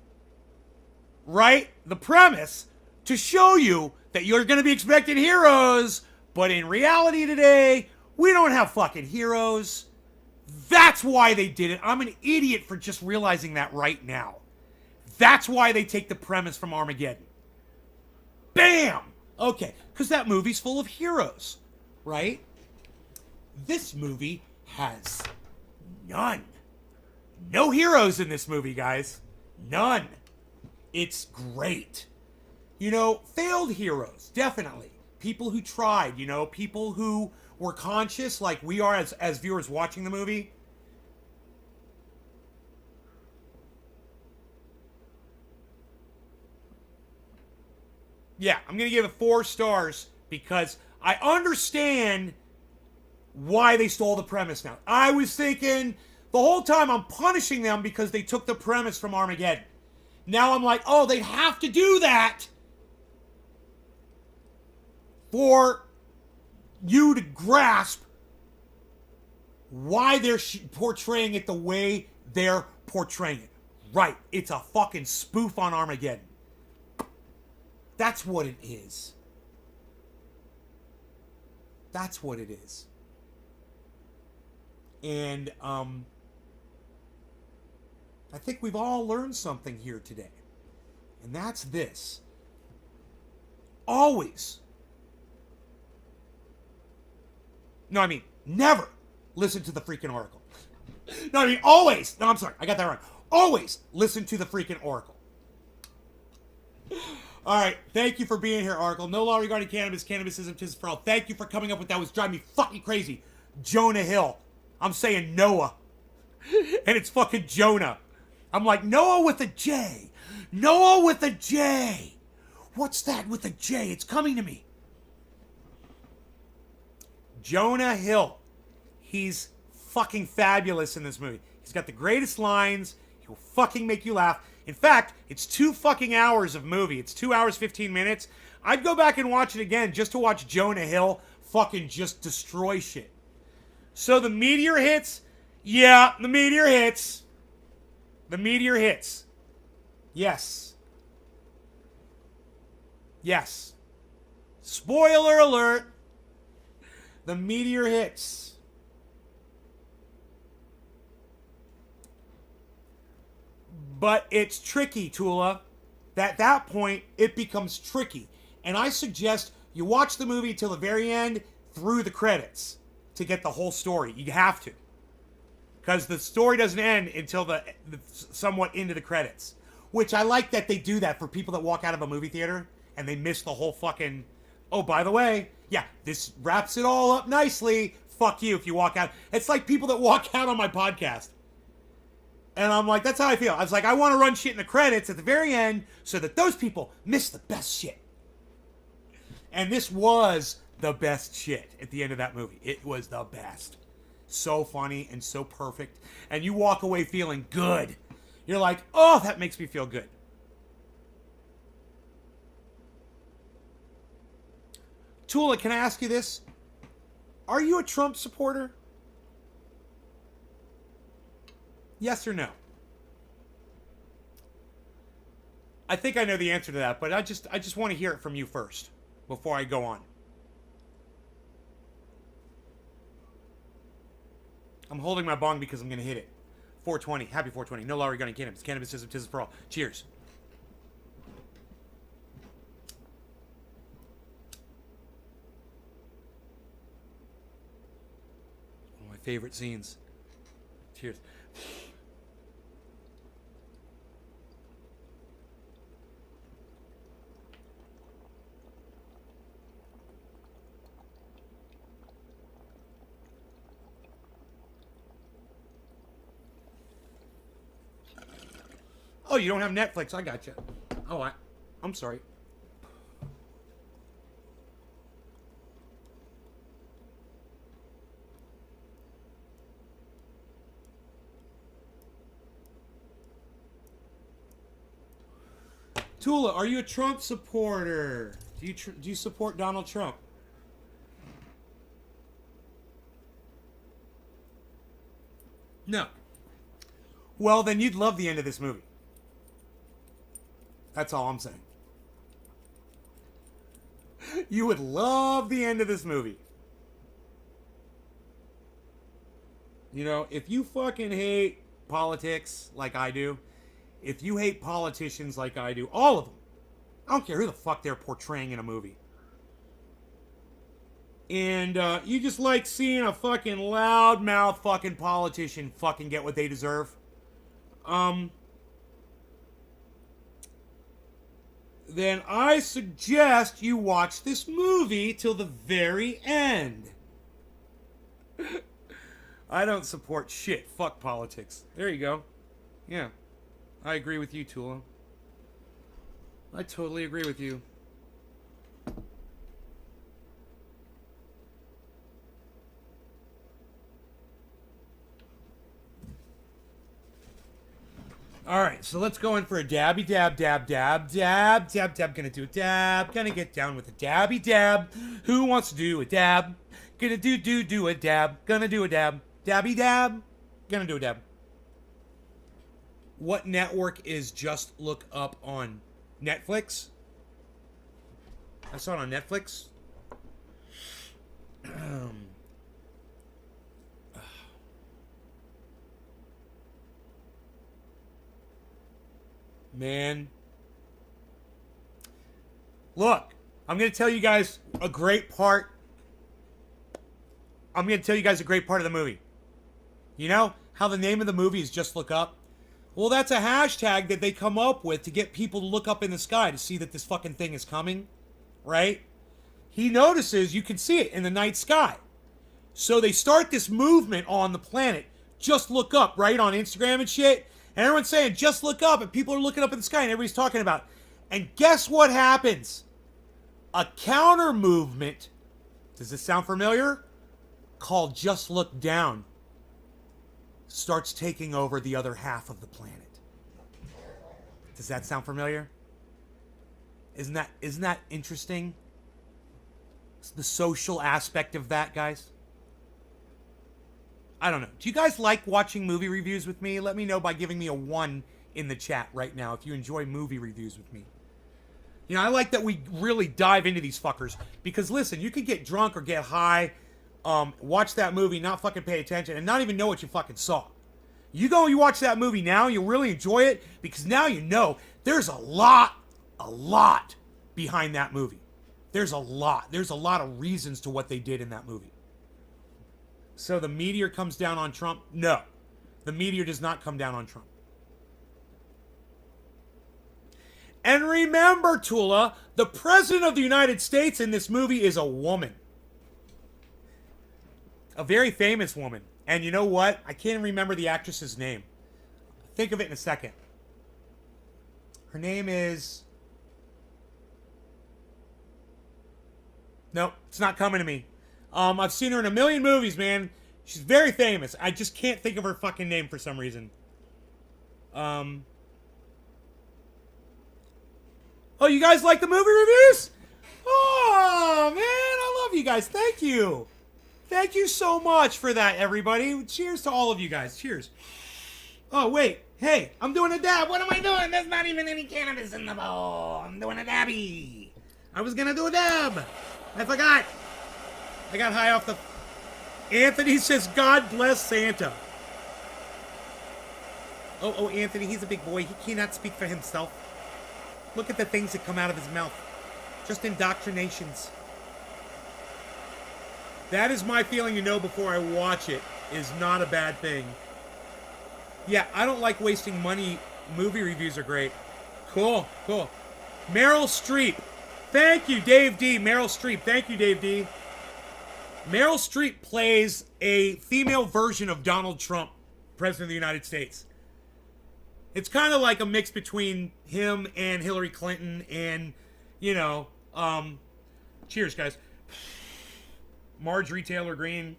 right? The premise to show you that you're going to be expecting heroes, but in reality today, we don't have fucking heroes. That's why they did it. I'm an idiot for just realizing that right now. That's why they take the premise from Armageddon. Bam! Okay, because that movie's full of heroes, right? This movie has none. No heroes in this movie, guys. None. It's great. You know, failed heroes, definitely. People who tried, you know, people who were conscious like we are as viewers watching the movie. Yeah, I'm going to give it 4 stars because I understand why they stole the premise now. I was thinking the whole time I'm punishing them because they took the premise from Armageddon. Now I'm like, oh, they have to do that for you to grasp why they're portraying it the way they're portraying it. Right, it's a fucking spoof on Armageddon. That's what it is. That's what it is. And I think we've all learned something here today. And that's this. Always. No, I mean, never listen to the freaking Oracle. No, I mean, always. No, I'm sorry. I got that wrong. Always listen to the freaking Oracle. All right. Thank you for being here, Oracle. No law regarding cannabis. Cannabisism, tis for all. Thank you for coming up with that. Was driving me fucking crazy. Jonah Hill. I'm saying Noah. And it's fucking Jonah. I'm like, Noah with a J. Noah with a J. What's that with a J? It's coming to me. Jonah Hill. He's fucking fabulous in this movie. He's got the greatest lines. He'll fucking make you laugh. In fact, it's 2 fucking hours of movie. It's 2 hours, 15 minutes. I'd go back and watch it again just to watch Jonah Hill fucking just destroy shit. So the meteor hits. Yeah, the meteor hits. The meteor hits. Yes. Yes. Spoiler alert. The meteor hits. But it's tricky, Tula. At that point, it becomes tricky. And I suggest you watch the movie till the very end through the credits to get the whole story. You have to. Because the story doesn't end until the somewhat into the credits. Which I like that they do that for people that walk out of a movie theater and they miss the whole fucking... Oh, by the way, yeah, this wraps it all up nicely. Fuck you if you walk out. It's like people that walk out on my podcast. And I'm like, that's how I feel. I was like, I want to run shit in the credits at the very end so that those people miss the best shit. And this was the best shit at the end of that movie. It was the best. So funny and so perfect. And you walk away feeling good. You're like, oh, that makes me feel good. Tula, can I ask you this? Are you a Trump supporter? Yes or no? I think I know the answer to that, but I just want to hear it from you first before I go on. I'm holding my bong because I'm going to hit it. 420. Happy 420. No law regarding cannabis. Cannabisism, tis for all. Cheers. One of my favorite scenes. Cheers. Oh, you don't have Netflix. I got you. Oh, I'm sorry. Tula, are you a Trump supporter? Do you support Donald Trump? No. Well, then you'd love the end of this movie. That's all I'm saying. You would love the end of this movie. You know, if you fucking hate politics like I do, if you hate politicians like I do, all of them, I don't care who the fuck they're portraying in a movie. And you just like seeing a fucking loudmouth fucking politician fucking get what they deserve. Then I suggest you watch this movie till the very end. I don't support shit. Fuck politics. There you go. Yeah. I agree with you, Tula. I totally agree with you. Alright, so let's go in for a dabby dab, dab, dab, dab, dab, dab. Gonna do a dab. Gonna get down with a dabby dab. Who wants to do a dab? Gonna do a dab. Gonna do a dab. Dabby dab. Gonna do a dab. What network is Just Look Up on? Netflix? I saw it on Netflix. Man. Look, I'm going to tell you guys a great part. I'm going to tell you guys a great part of the movie. You know how the name of the movie is Just Look Up? Well, that's a hashtag that they come up with to get people to look up in the sky to see that this fucking thing is coming, right? He notices you can see it in the night sky. So they start this movement on the planet, Just Look Up, right, on Instagram and shit. And everyone's saying, just look up, and people are looking up in the sky, and everybody's talking about it. And guess what happens? A counter movement, does this sound familiar? Called Just Look Down, starts taking over the other half of the planet. Does that sound familiar? Isn't that interesting? The social aspect of that, guys. I don't know. Do you guys like watching movie reviews with me? Let me know by giving me a 1 in the chat right now if you enjoy movie reviews with me. You know, I like that we really dive into these fuckers. Because listen, you could get drunk or get high, watch that movie, not fucking pay attention, and not even know what you fucking saw. You go and you watch that movie now, you'll really enjoy it, because now you know there's a lot behind that movie. There's a lot. There's a lot of reasons to what they did in that movie. So the meteor comes down on Trump? No. The meteor does not come down on Trump. And remember, Tula, the President of the United States in this movie is a woman. A very famous woman. And you know what? I can't remember the actress's name. Think of it in a second. Her name is... Nope, it's not coming to me. I've seen her in a million movies, man. She's very famous. I just can't think of her fucking name for some reason. Oh, you guys like the movie reviews? Oh, man, I love you guys. Thank you. Thank you so much for that, everybody. Cheers to all of you guys. Cheers. Oh, wait. Hey, I'm doing a dab. What am I doing? There's not even any cannabis in the bowl. I'm doing a dabby. I was going to do a dab. I forgot. I got high off the... Anthony says, God bless Santa. Oh, Anthony, he's a big boy. He cannot speak for himself. Look at the things that come out of his mouth. Just indoctrinations. That is my feeling to know before I watch it is not a bad thing. Yeah, I don't like wasting money. Movie reviews are great. Cool. Meryl Streep. Thank you, Dave D. Meryl Streep. Thank you, Dave D. Meryl Streep plays a female version of Donald Trump, President of the United States. It's kind of like a mix between him and Hillary Clinton and, you know, cheers, guys. Marjorie Taylor Greene.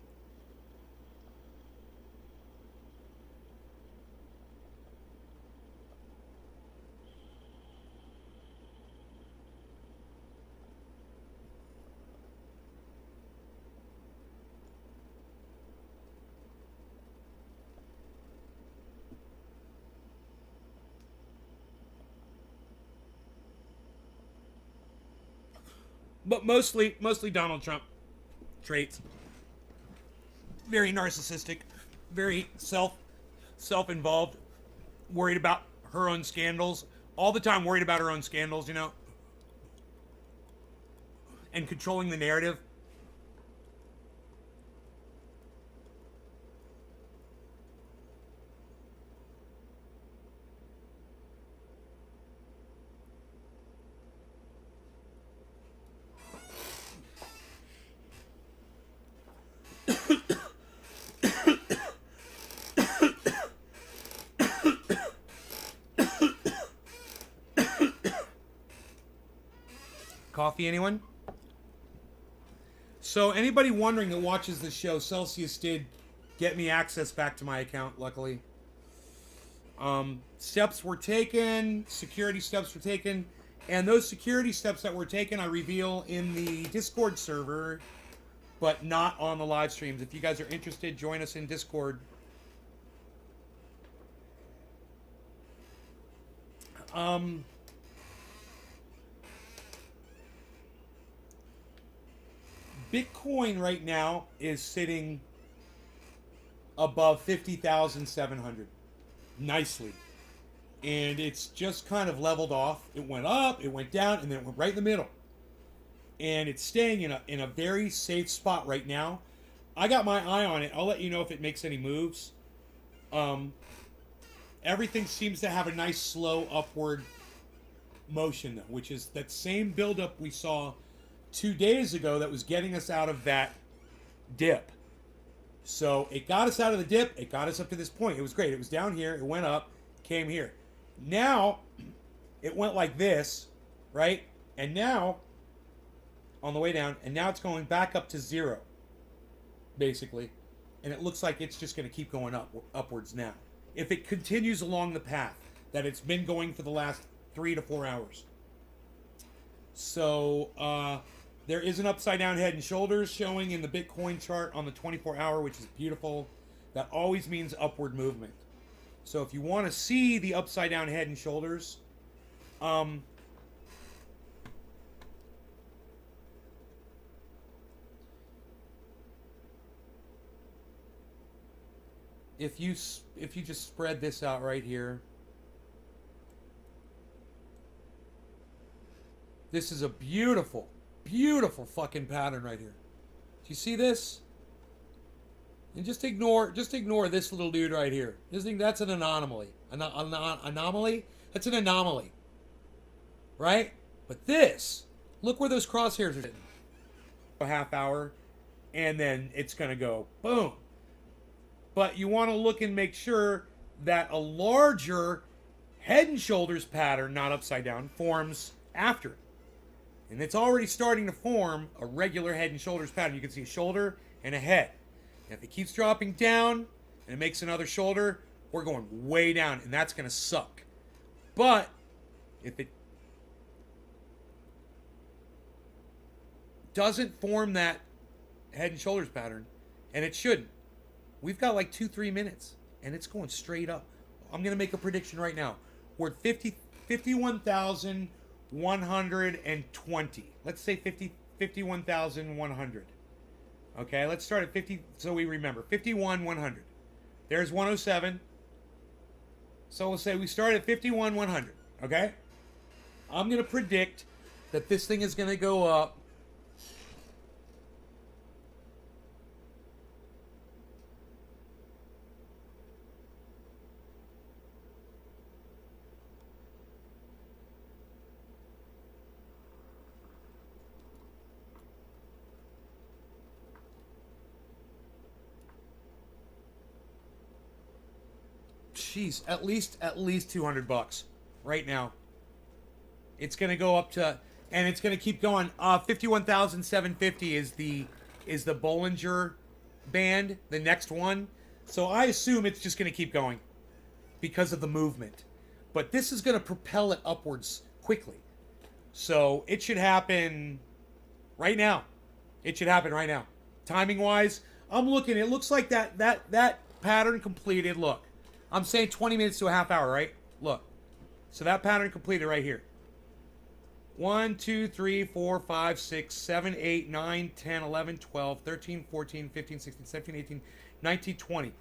but mostly Donald Trump traits. Very narcissistic, very self-involved, worried about her own scandals, all the time worried about her own scandals, you know, and controlling the narrative. Coffee, anyone? So anybody wondering that watches the show, Celsius did get me access back to my account, luckily. Steps were taken, security steps were taken, and those security steps that were taken I reveal in the Discord server, but not on the live streams. If you guys are interested, join us in Discord. Bitcoin right now is sitting above 50,700 nicely, and it's just kind of leveled off. It went up, it went down, and then it went right in the middle, and it's staying in a very safe spot right now. I got my eye on it. I'll let you know if it makes any moves. Everything seems to have a nice slow upward motion, though, which is that same buildup we saw 2 days ago that was getting us out of that dip. So it got us out of the dip. It got us up to this point. It was great. It was down here. It went up, came here. Now it went like this, right? And now on the way down, and now it's going back up to zero, basically. And it looks like it's just going to keep going upwards now. If it continues along the path that it's been going for the last 3 to 4 hours. So, there is an upside down head and shoulders showing in the Bitcoin chart on the 24-hour, which is beautiful. That always means upward movement. So if you want to see the upside down head and shoulders, if you just spread this out right here, this is a beautiful fucking pattern right here. Do you see this? And just ignore this little dude right here. Just think that's an anomaly. Anomaly? That's an anomaly. Right? But this, look where those crosshairs are sitting. A half hour, and then it's going to go boom. But you want to look and make sure that a larger head and shoulders pattern, not upside down, forms after it. And it's already starting to form a regular head and shoulders pattern. You can see a shoulder and a head. And if it keeps dropping down and it makes another shoulder, we're going way down, and that's going to suck. But if it doesn't form that head and shoulders pattern, and it shouldn't, we've got like 2-3 minutes, and it's going straight up. I'm going to make a prediction right now. We're at 51,120. Let's say 51,100. Okay, let's start at 50, so we remember. 51,100. There's 107. So we'll say we start at 51,100. Okay? I'm going to predict that this thing is going to go up. Jeez, at least $200 right now. It's gonna go up to, and it's gonna keep going. 51,750 is the Bollinger Band, the next one. So I assume it's just gonna keep going because of the movement. But this is gonna propel it upwards quickly. So it should happen right now. It should happen right now. Timing wise, I'm looking. It looks like that pattern completed. Look. I'm saying 20 minutes to a half hour, right? Look. So that pattern completed right here. 1, 2, 3, 4, 5, 6, 7, 8, 9, 10, 11, 12, 13, 14, 15, 16, 17, 18, 19, 20.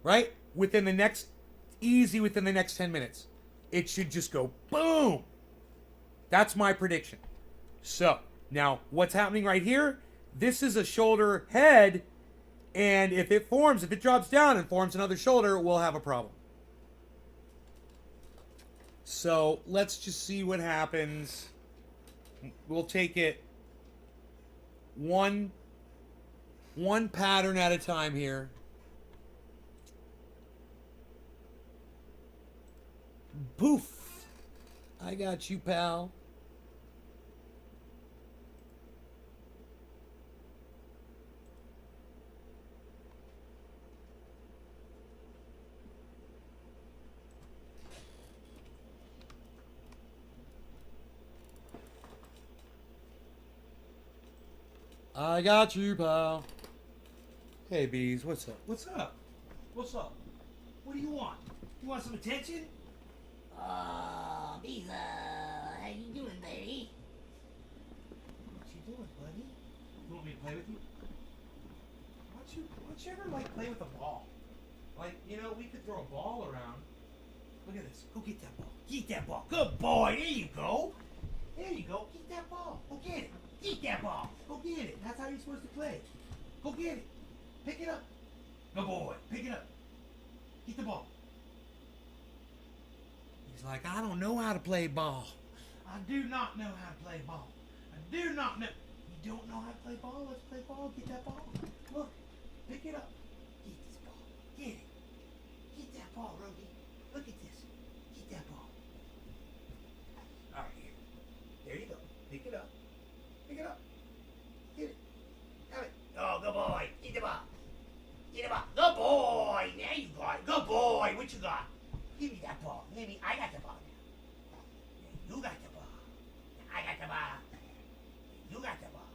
Right? Within the next 10 minutes. It should just go boom. That's my prediction. So, now, what's happening right here? This is a shoulder head, and if it drops down and forms another shoulder, we'll have a problem. So, let's just see what happens. We'll take it one pattern at a time here. Poof. I got you, pal. I got you, pal. Hey, Bees, what's up? What's up? What's up? What do you want? You want some attention? Lisa, how you doing, baby? What you doing, buddy? You want me to play with you? Why don't you ever like play with a ball? Like, you know, we could throw a ball around. Look at this. Go get that ball. Get that ball. Good boy. There you go. There you go. Get that ball. Go get it. Get that ball. Go get it. That's how you're supposed to play. Go get it. Pick it up. Good boy. Pick it up. Get the ball. He's like, I don't know how to play ball. I do not know how to play ball. I do not know. You don't know how to play ball? Let's play ball. Get that ball. Look. Pick it up. Get this ball. Get it. Get that ball, Rogie. Look at this. Get that ball. All right, here. There you go. Pick it up. Pick it up. Get it. Have it. Oh, good boy. Get the ball. Get the ball. Good boy. There you got it. Good boy. What you got? Give me that ball. Give me. I got the ball now. You got the ball. I got the ball. You got the ball.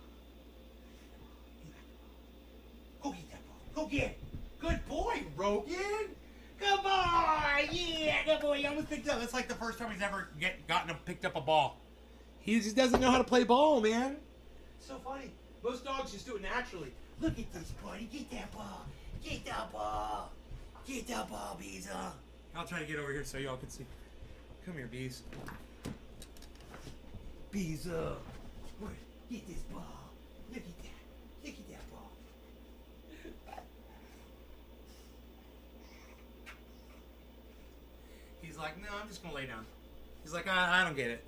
You got the ball. Go get that ball. Go get it. Good boy, Rogan. Good boy. Yeah, good boy. You almost picked up. That's like the first time he's ever picked up a ball. He just doesn't know how to play ball, man. It's so funny. Most dogs just do it naturally. Look at this, buddy. Get that ball. Get that ball. Get that ball, Beezer. I'll try to get over here so y'all can see. Come here, Bees. Beezer. Get this ball. Look at that. Look at that ball. He's like, no, I'm just going to lay down. He's like, I don't get it.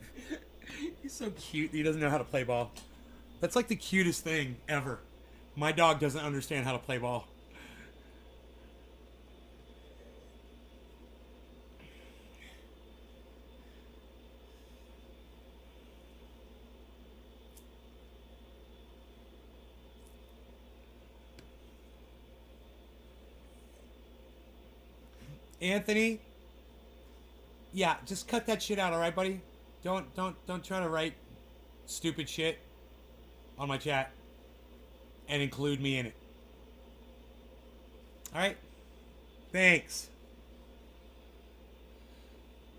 He's so cute. He doesn't know how to play ball. That's like the cutest thing ever. My dog doesn't understand how to play ball. Anthony, yeah, just cut that shit out, all right, buddy? Don't try to write stupid shit on my chat and include me in it. All right? Thanks.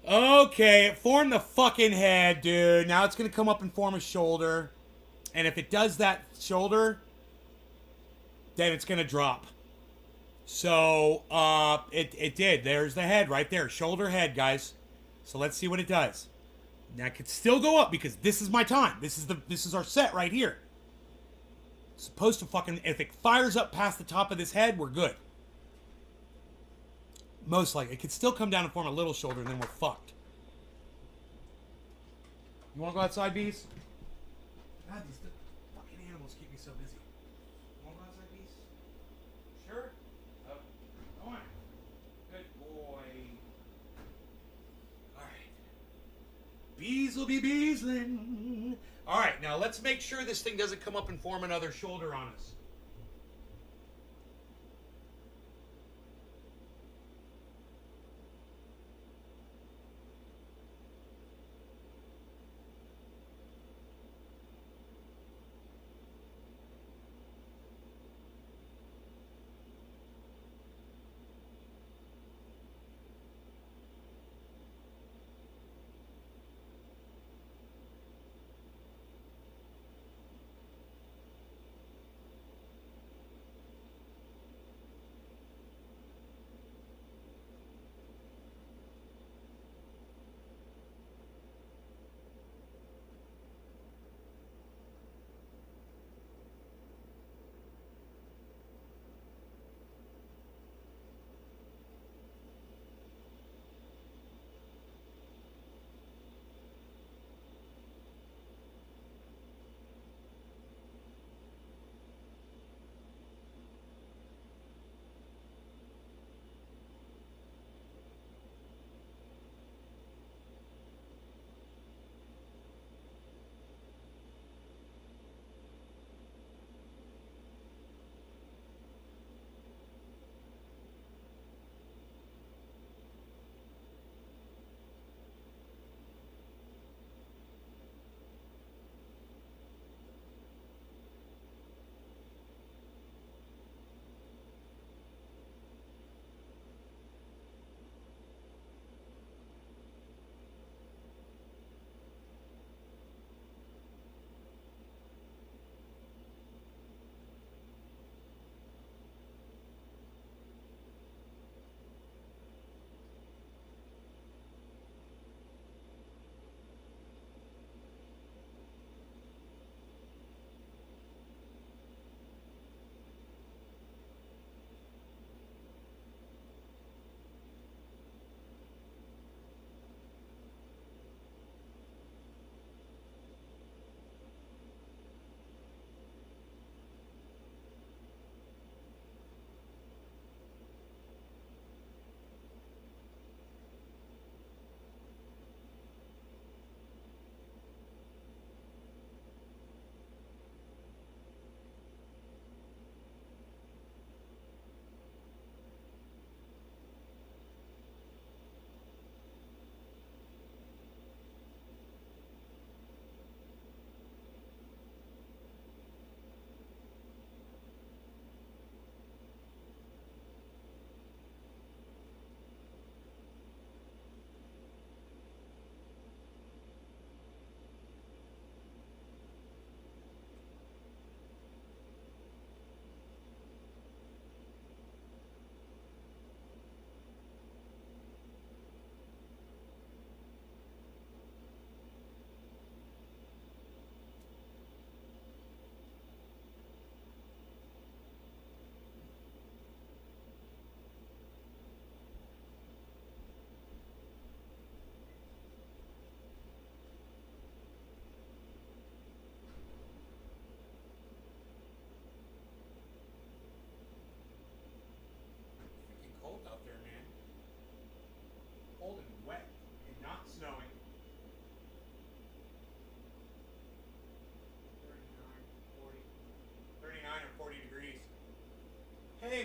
Okay, it formed the fucking head, dude. Now it's going to come up and form a shoulder. And if it does that shoulder, then it's going to drop. So, it did. There's the head right there. Shoulder head, guys. So let's see what it does. Now it could still go up because this is my time. This is our set right here. It's supposed to fucking, if it fires up past the top of this head, we're good. Most likely. It could still come down and form a little shoulder and then we're fucked. You wanna go outside, Bees? God, these fucking animals keep me so busy. You wanna go outside, Bees? Sure? Come on. Good boy. Alright. Bees will be beesling. Alright, now let's make sure this thing doesn't come up and form another shoulder on us.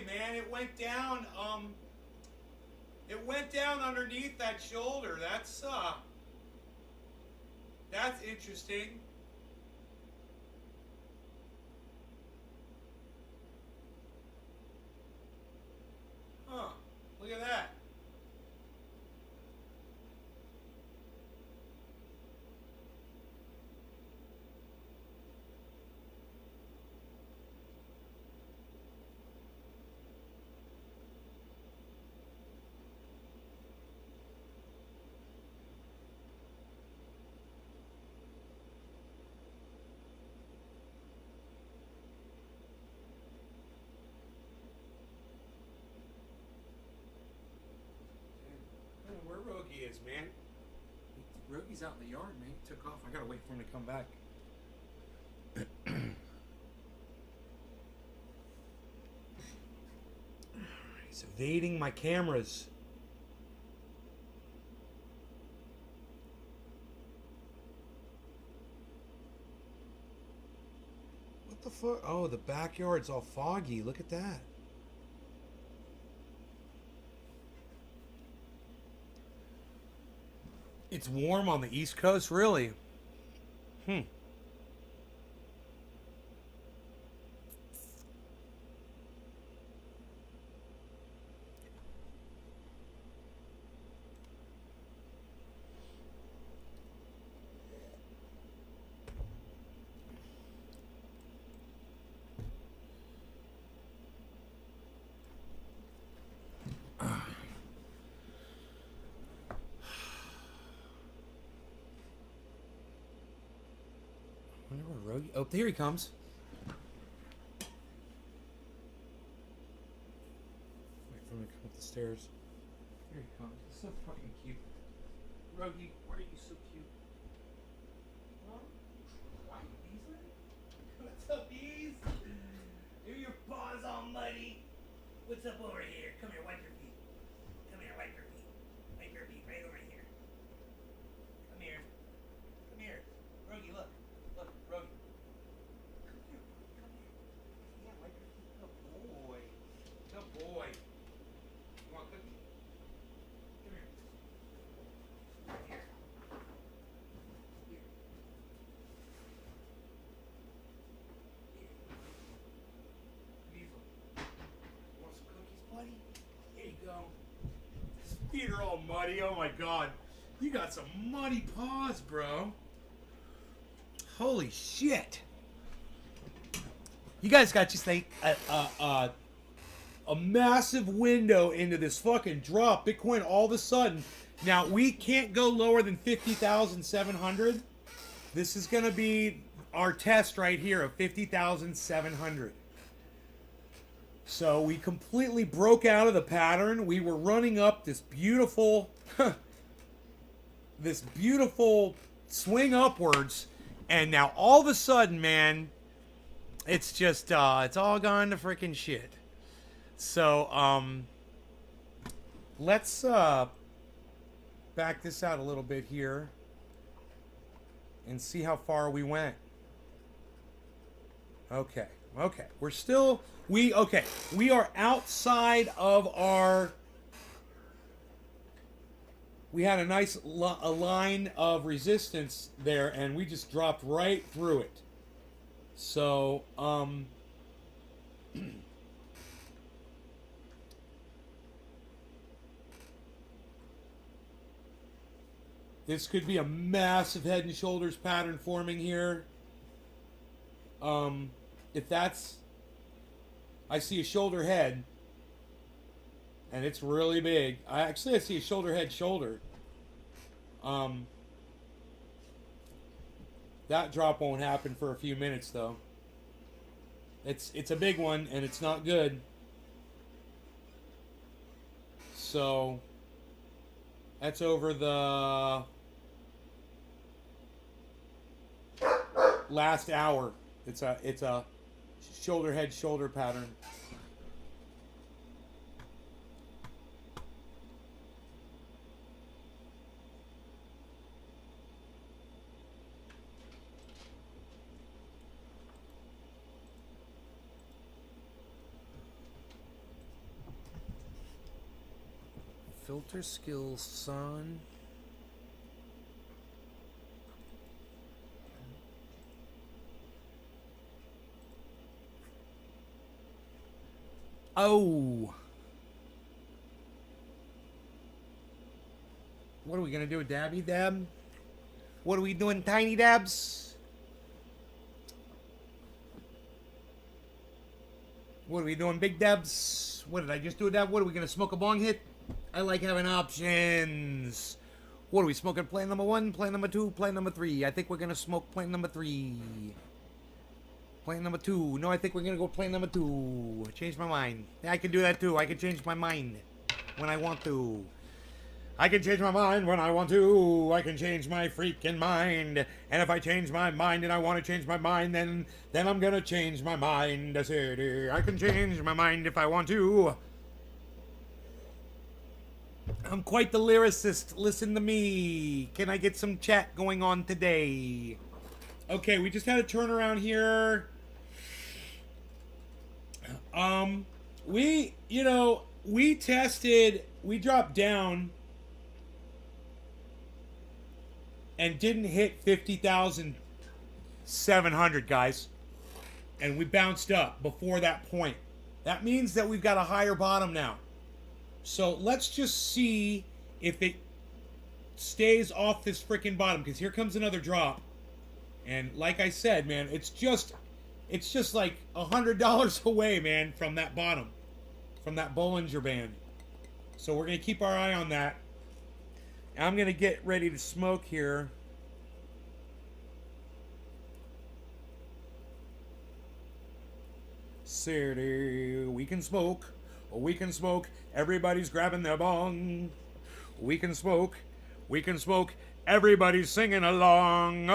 say, man, it went down. It went down underneath that shoulder. That's interesting. Huh? Look at that. I don't know where Rogie is, man. Rogie's out in the yard, man. He took off. I gotta wait for him to come back. He's evading my cameras. What the fuck? Oh, the backyard's all foggy. Look at that. It's warm on the East Coast, really? Hmm. Oh, here he comes. Wait for him to come up the stairs. Here he comes. He's so fucking cute. Rogie, why are you so cute? Huh? Why are you Beasley? What's up, Bees? Here your paws all muddy. What's up over here? Come here, wipe your feet. Come here, wipe your feet. Wipe your feet right over here. Come here. Come here. Rogie, look. Look, Rogie. Come here. Come here. Yeah, wipe your feet. Good boy. Good boy. You want cookie? Come here. Here. Here. Beasley. You want some cookies, buddy? Here you go. His feet are all muddy. Oh my god. You got some muddy paws, bro. Holy shit. You guys got just like a massive window into this fucking drop. Bitcoin all of a sudden. Now, we can't go lower than 50,700. This is going to be our test right here of 50,700. So we completely broke out of the pattern. We were running up this beautiful, this beautiful swing upwards. And now all of a sudden, man, it's just, it's all gone to freaking shit. So, let's, back this out a little bit here and see how far we went. Okay. Okay. We're still, we are outside of our, we had a nice a line of resistance there and we just dropped right through it. So, this could be a massive head and shoulders pattern forming here. If that's, I see a shoulder head, and it's really big. I see a shoulder head shoulder. That drop won't happen for a few minutes though. It's a big one and it's not good. So that's over the last hour. It's a shoulder head shoulder pattern. Filter skills, son. Oh. What are we gonna do, Dabby Dab? What are we doing, Tiny Dabs? What are we doing, Big Dabs? What did I just do a dab? What are we gonna smoke a bong hit? I like having options. What are we smoking? Plan number 1, plan number 2, plan number 3. I think we're gonna smoke plan number 3. Plan number 2. No, I think we're gonna go plan number 2. Change my mind. Yeah, I can do that too. I can change my mind when I want to. I can change my mind when I want to. I can change my freaking mind. And if I change my mind and I want to change my mind, then I'm gonna change my mind. I can change my mind if I want to. I'm quite the lyricist. Listen to me. Can I get some chat going on today? Okay, we just had a turnaround here. We tested, we dropped down and didn't hit 50,700, guys. And we bounced up before that point. That means that we've got a higher bottom now. So let's just see if it stays off this freaking bottom, because here comes another drop. And like I said, man, it's just like $100 away, man, from that bottom, from that Bollinger Band. So we're gonna keep our eye on that. I'm gonna get ready to smoke here. City, we can smoke. We can smoke. Everybody's grabbing their bong. We can smoke. We can smoke. Everybody's singing along.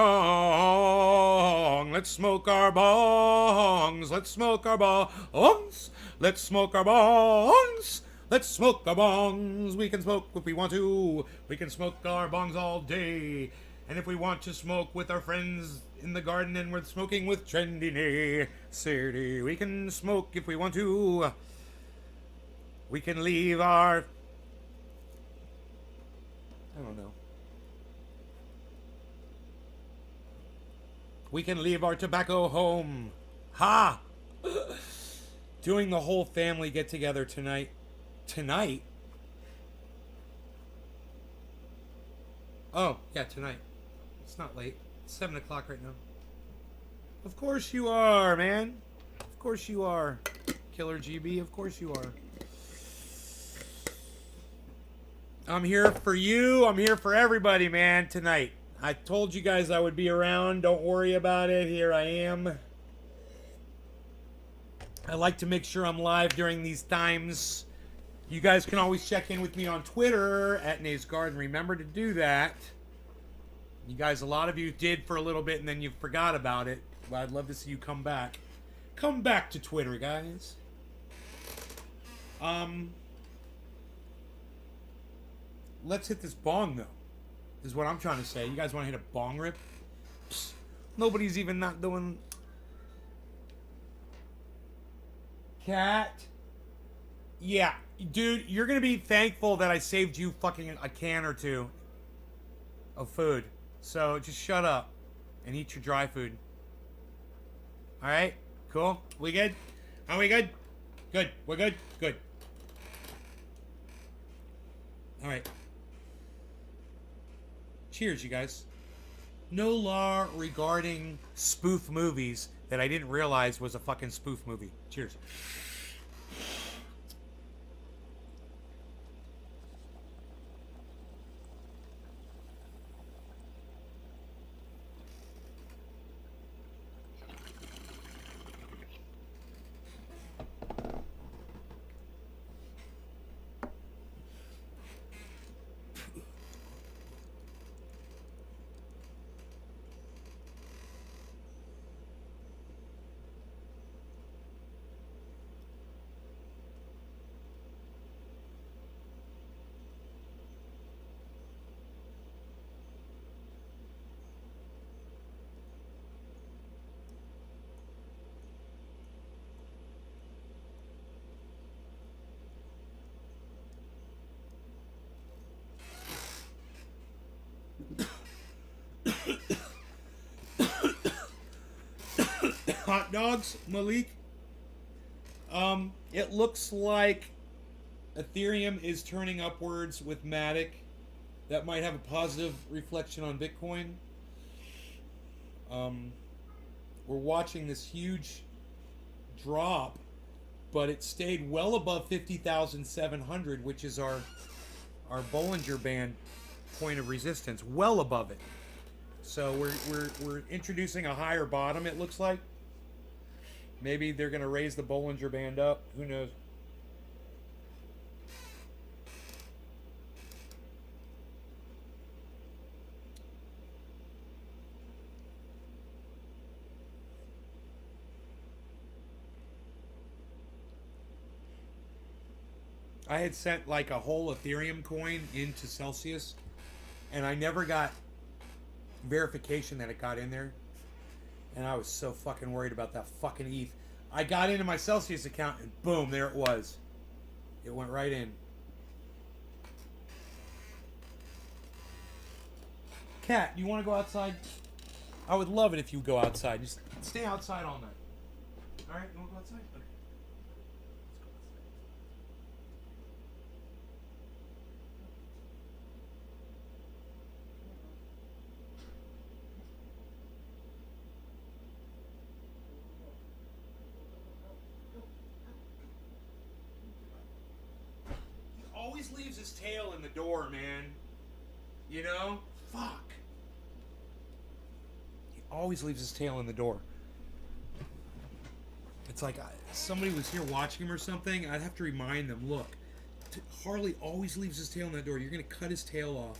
Let's smoke our bongs. Let's smoke our bongs. Let's smoke our bongs. Let's smoke our bongs. We can smoke if we want to. We can smoke our bongs all day. And if we want to smoke with our friends in the garden and we're smoking with Trendy City, we can smoke if we want to. We can leave our... I don't know. We can leave our tobacco home. Ha! Doing the whole family get together tonight. Tonight? Oh, yeah, tonight. It's not late. It's 7 o'clock right now. Of course you are, man. Of course you are. Killer GB, of course you are. I'm here for you. I'm here for everybody, man, tonight. I told you guys I would be around. Don't worry about it. Here I am. I like to make sure I'm live during these times. You guys can always check in with me on Twitter at Nays Garden. Remember to do that. You guys, a lot of you did for a little bit and then you forgot about it. Well, I'd love to see you come back. Come back to Twitter, guys. Let's hit this bong, though. Is what I'm trying to say. You guys want to hit a bong rip? Psst, nobody's even not doing... Cat? Yeah. Dude, you're going to be thankful that I saved you fucking a can or two of food. So just shut up and eat your dry food. Alright? Cool? We good? Are we good? Good. We're good? Good. Alright. Cheers, you guys. No law regarding spoof movies that I didn't realize was a fucking spoof movie. Cheers. hot dogs, Malik. It looks like Ethereum is turning upwards with Matic. That might have a positive reflection on Bitcoin. We're watching this huge drop, but it stayed well above 50,700, which is our Bollinger Band point of resistance, well above it. So we're introducing a higher bottom, it looks like. Maybe they're going to raise the Bollinger Band up. Who knows? I had sent like a whole Ethereum coin into Celsius, and I never got verification that it got in there. And I was so fucking worried about that fucking ETH. I got into my Celsius account, and boom, there it was. It went right in. Kat, you want to go outside? I would love it if you go outside. Just stay outside all night. All right, you want to go outside? Okay. Always leaves his tail in the door, man. You know? Fuck. He always leaves his tail in the door. It's like somebody was here watching him or something. I'd have to remind them, look, Harley always leaves his tail in that door. You're going to cut his tail off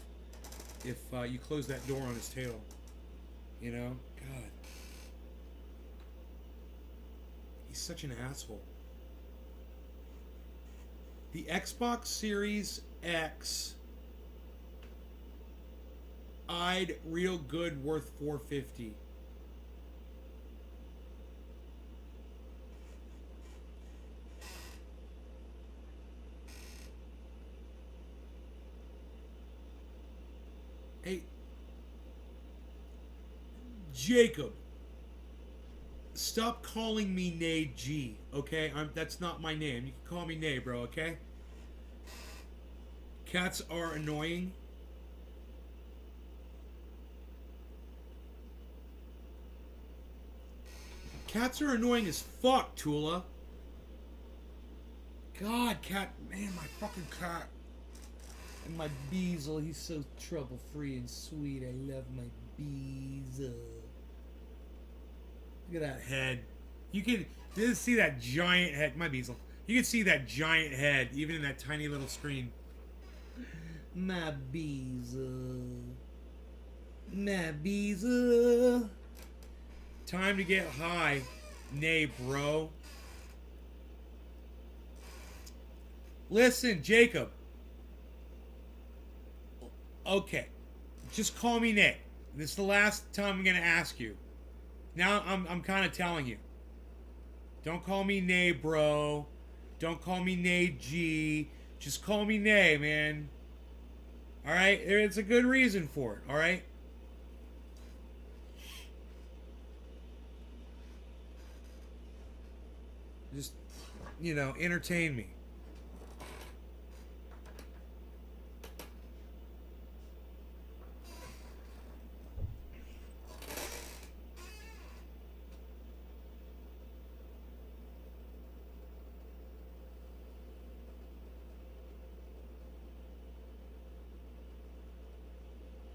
if you close that door on his tail. You know? God. He's such an asshole. The Xbox Series X eyed real good, worth $450. Hey, Jacob, stop calling me Nay G, okay? That's not my name. You can call me Nay, bro, okay? Cats are annoying. Cats are annoying as fuck, Tula. God, cat, man, my fucking cat. And my Beezle, he's so trouble-free and sweet. I love my Beezle. Look at that head. You can just see that giant head. My Beezle. You can see that giant head, even in that tiny little screen. My Beezle. My Beezle. Time to get high. Nay, bro. Listen, Jacob. Okay. Just call me Nay. This is the last time I'm going to ask you. Now I'm kind of telling you. Don't call me Nay, bro. Don't call me Nay G. Just call me Nay, man. Alright? It's a good reason for it, alright? Just, you know, entertain me.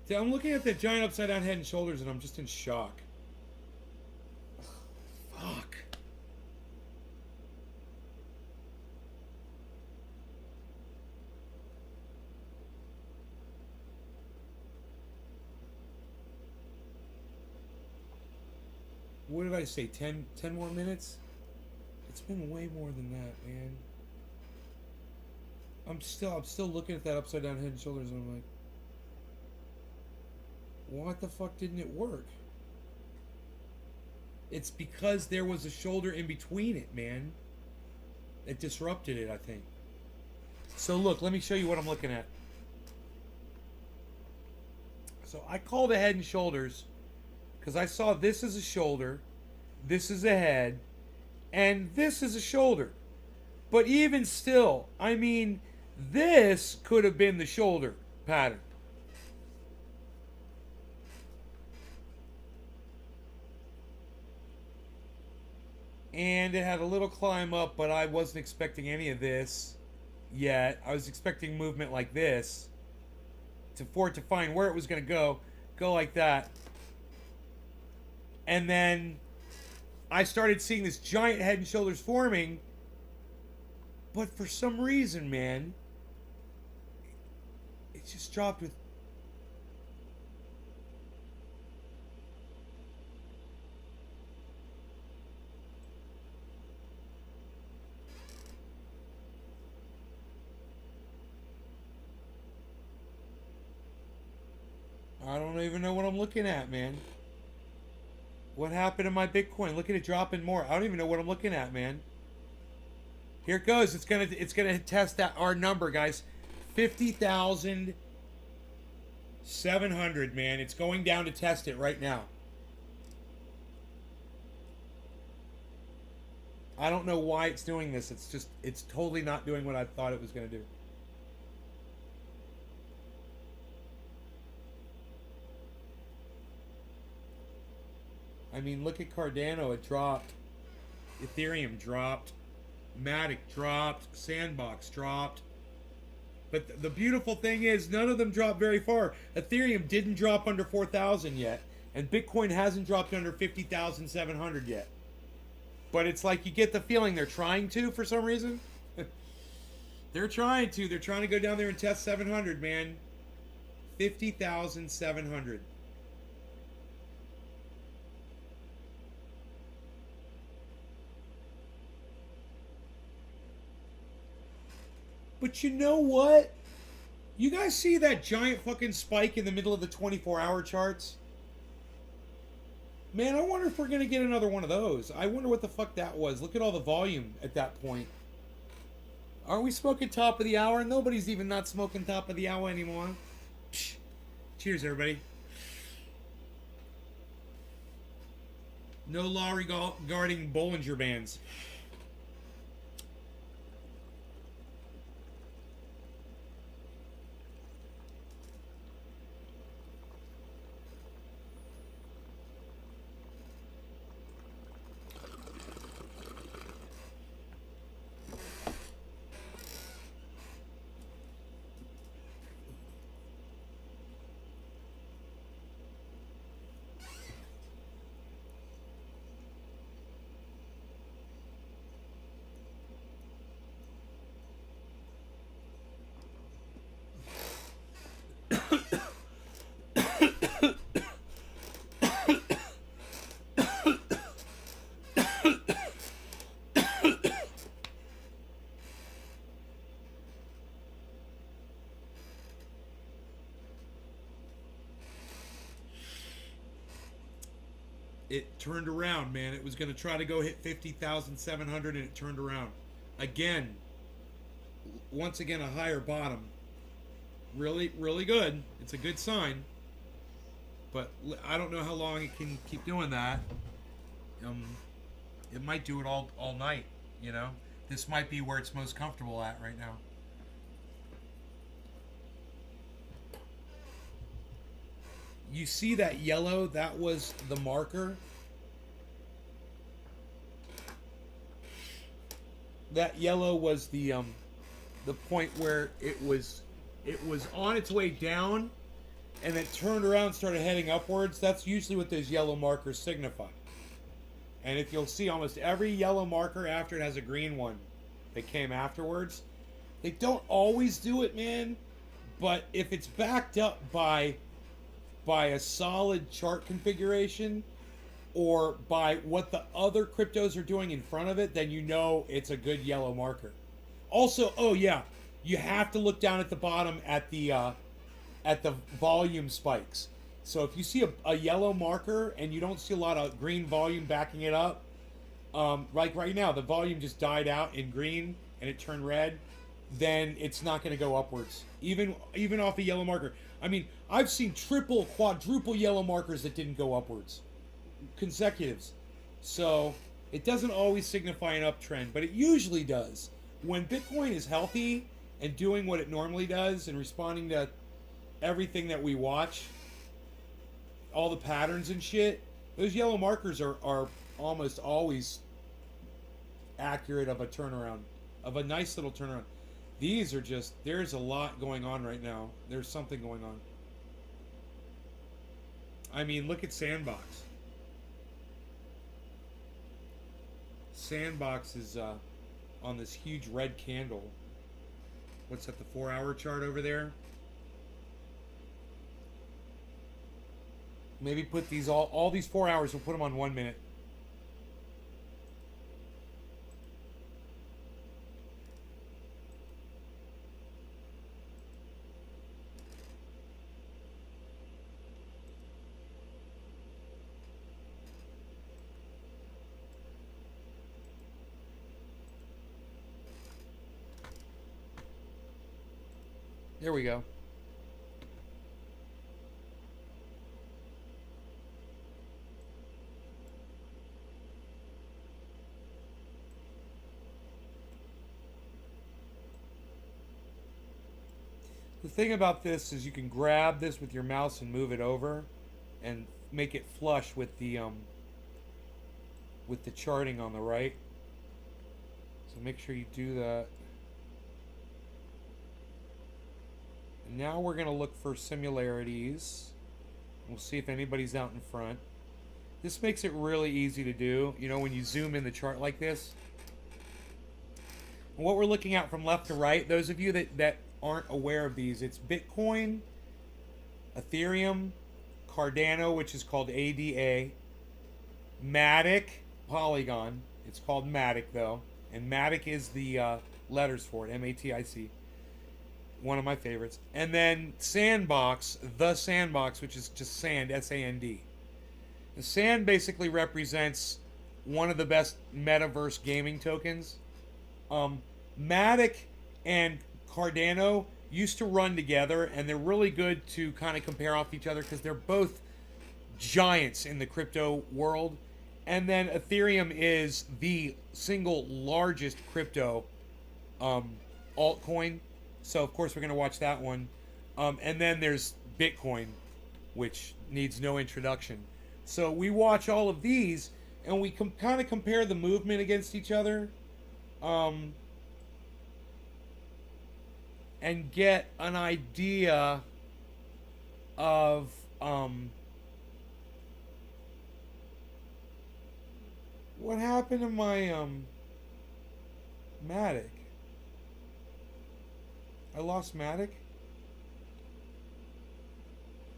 See, I'm looking at that giant upside down head and shoulders and I'm just in shock. Fuck. What did I say? 10 more minutes? It's been way more than that, man. I'm still looking at that upside down head and shoulders and I'm like, what the fuck didn't it work? It's because there was a shoulder in between it, man. It disrupted it, I think. So look, let me show you what I'm looking at. So I call the head and shoulders because I saw this as a shoulder, this is a head, and this is a shoulder. But even still, I mean, this could have been the shoulder pattern. And it had a little climb up, but I wasn't expecting any of this yet. I was expecting movement like this for it to find where it was going to go like that. And then I started seeing this giant head and shoulders forming, but for some reason, man, it just dropped with... I don't even know what I'm looking at, man. What happened to my Bitcoin? Look at it dropping more. I don't even know what I'm looking at, man. Here it goes. It's gonna test that our number, guys. 50,700, man. It's going down to test it right now. I don't know why it's doing this. It's totally not doing what I thought it was gonna do. I mean, look at Cardano. It dropped. Ethereum dropped. Matic dropped. Sandbox dropped. But the beautiful thing is, none of them dropped very far. Ethereum didn't drop under 4,000 yet. And Bitcoin hasn't dropped under 50,700 yet. But it's like you get the feeling they're trying to for some reason. They're trying to. They're trying to go down there and test 700, man. 50,700. But you know what? You guys see that giant fucking spike in the middle of the 24-hour charts? Man, I wonder if we're going to get another one of those. I wonder what the fuck that was. Look at all the volume at that point. Are we smoking top of the hour? Nobody's even not smoking top of the hour anymore. Psh. Cheers, everybody. No law regarding Bollinger Bands. It turned around, man. It was going to try to go hit 50,700 and it turned around. Again, once again, a higher bottom. Really, really good. It's a good sign. But I don't know how long it can keep doing that. It might do it all night, you know? This might be where it's most comfortable at right now. You see that yellow? That was the marker. That yellow was the point where it was on its way down, and it turned around and started heading upwards. That's usually what those yellow markers signify. And if you'll see, almost every yellow marker after it has a green one that came afterwards. They don't always do it, man. But if it's backed up by a solid chart configuration or by what the other cryptos are doing in front of it, then you know it's a good yellow marker. Also, oh yeah, you have to look down at the bottom at the volume spikes. So if you see a yellow marker and you don't see a lot of green volume backing it up, like right now, the volume just died out in green and it turned red, then it's not going to go upwards. Even off a yellow marker. I mean, I've seen triple, quadruple yellow markers that didn't go upwards. Consecutives. So it doesn't always signify an uptrend, but it usually does. When Bitcoin is healthy and doing what it normally does and responding to everything that we watch, all the patterns and shit, those yellow markers are almost always accurate of a turnaround, of a nice little turnaround. These are just, there's a lot going on right now. There's something going on. I mean, look at Sandbox. Sandbox is on this huge red candle. What's that, the 4-hour chart over there? Maybe put these all these 4 hours, we'll put them on 1 minute. There we go. The thing about this is you can grab this with your mouse and move it over and make it flush with the charting on the right. So make sure you do that. And now we're going to look for similarities. We'll see if anybody's out in front. This makes it really easy to do, you know, when you zoom in the chart like this. And what we're looking at from left to right, those of you that aren't aware of these, it's Bitcoin, Ethereum, Cardano, which is called ADA, Matic, Polygon. It's called Matic though, and Matic is the letters for it, MATIC. One of my favorites. And then Sandbox, the Sandbox, which is just sand, S-A-N-D. The sand basically represents one of the best metaverse gaming tokens. Matic and Cardano used to run together, and they're really good to kind of compare off each other because they're both giants in the crypto world. And then Ethereum is the single largest crypto altcoin. So, of course, we're going to watch that one. And then there's Bitcoin, which needs no introduction. So we watch all of these, and we kind of compare the movement against each other. And get an idea of what happened to my Matic. I lost Matic,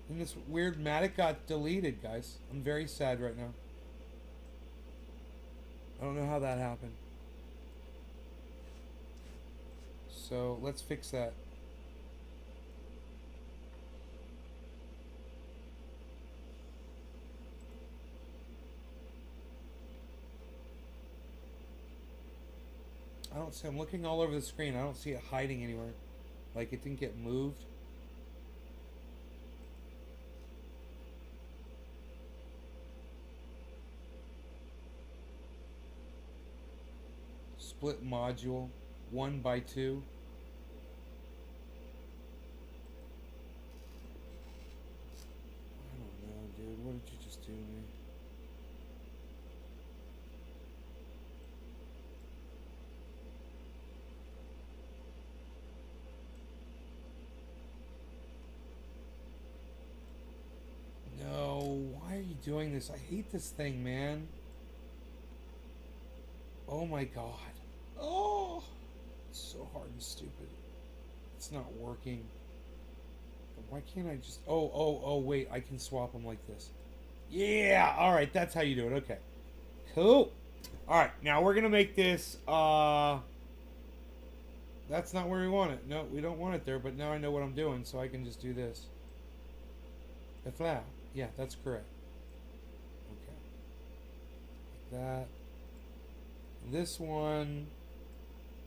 and this weird Matic got deleted, guys. I'm very sad right now. I don't know how that happened. So let's fix that. I don't see, I'm looking all over the screen. I don't see it hiding anywhere. Like it didn't get moved. Split module 1 by 2. I don't know, dude. What did you just do to me? No, why are you doing this? I hate this thing, man. Oh my god. Oh, it's so hard and stupid. It's not working. Why can't I just... Oh, wait. I can swap them like this. Yeah, alright. That's how you do it. Okay. Cool. Alright, now we're going to make this... That's not where we want it. No, we don't want it there, but now I know what I'm doing, so I can just do this. The flower. Yeah, that's correct. Okay. Like that. This one,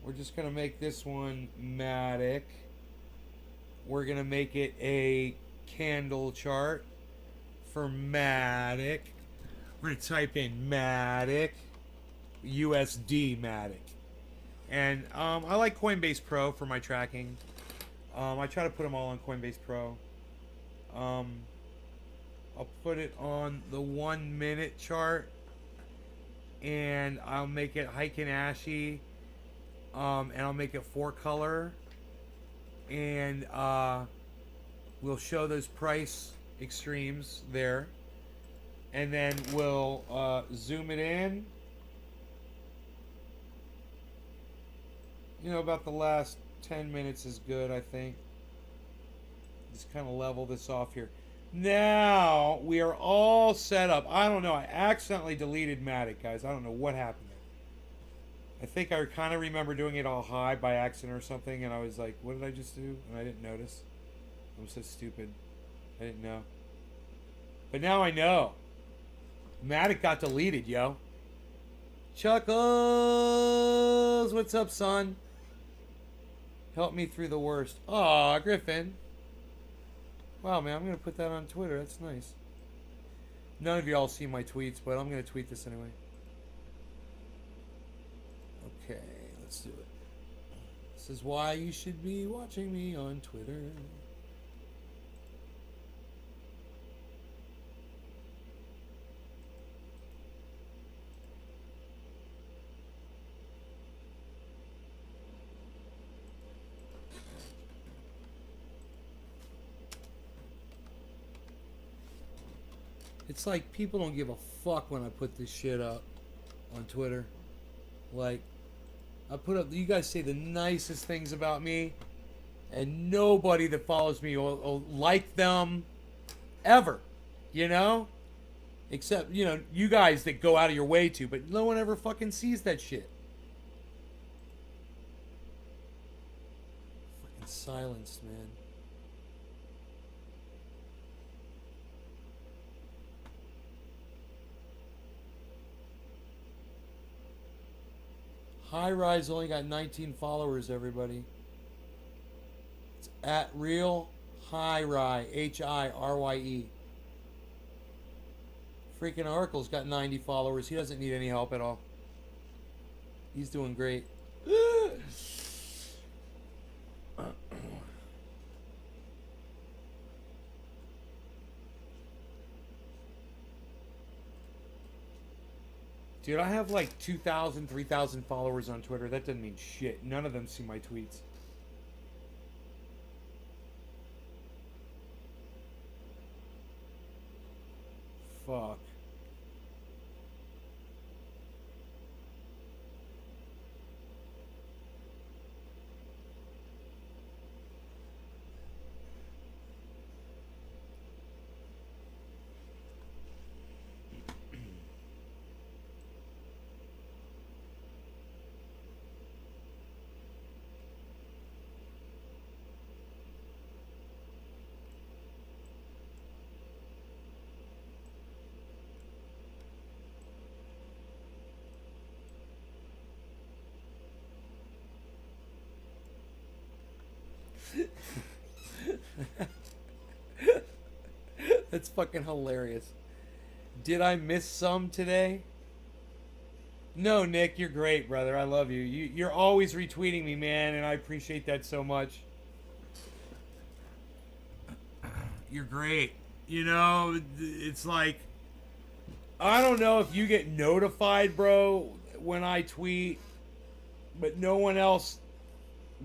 we're just going to make this one Matic. We're going to make it a candle chart for Matic. We're gonna type in Matic, USD Matic, and I like Coinbase Pro for my tracking. I try to put them all on Coinbase Pro. I'll put it on the 1 minute chart, and I'll make it Heiken Ashy, and I'll make it 4-color, and we'll show those price extremes there, and then we'll zoom it in. You know, about the last 10 minutes is good, I think. Just kind of level this off here. Now we are all set up. I don't know. I accidentally deleted Matic, guys. I don't know what happened there. I think I kind of remember doing it all high by accident or something, and I was like, what did I just do? And I didn't notice. I'm so stupid. I didn't know. But now I know. Matic got deleted, yo. Chuckles! What's up, son? Help me through the worst. Aw, Griffin. Wow, man, I'm going to put that on Twitter. That's nice. None of y'all see my tweets, but I'm going to tweet this anyway. Okay, let's do it. This is why you should be watching me on Twitter. It's like people don't give a fuck when I put this shit up on Twitter. Like, I put up, you guys say the nicest things about me, and nobody that follows me will like them ever, you know? Except, you know, you guys that go out of your way to, but no one ever fucking sees that shit. Fucking silenced, man. High Rise only got 19 followers, everybody. It's at Real High Rye, Hirye. Freaking Oracle's got 90 followers. He doesn't need any help at all. He's doing great. Dude, I have like 2,000, 3,000 followers on Twitter. That doesn't mean shit. None of them see my tweets. Fuck. That's fucking hilarious. Did I miss some today? No, Nick, you're great, brother. I love you. You're always retweeting me, man, and I appreciate that so much. You're great. You know, it's like, I don't know if you get notified, bro, when I tweet, but no one else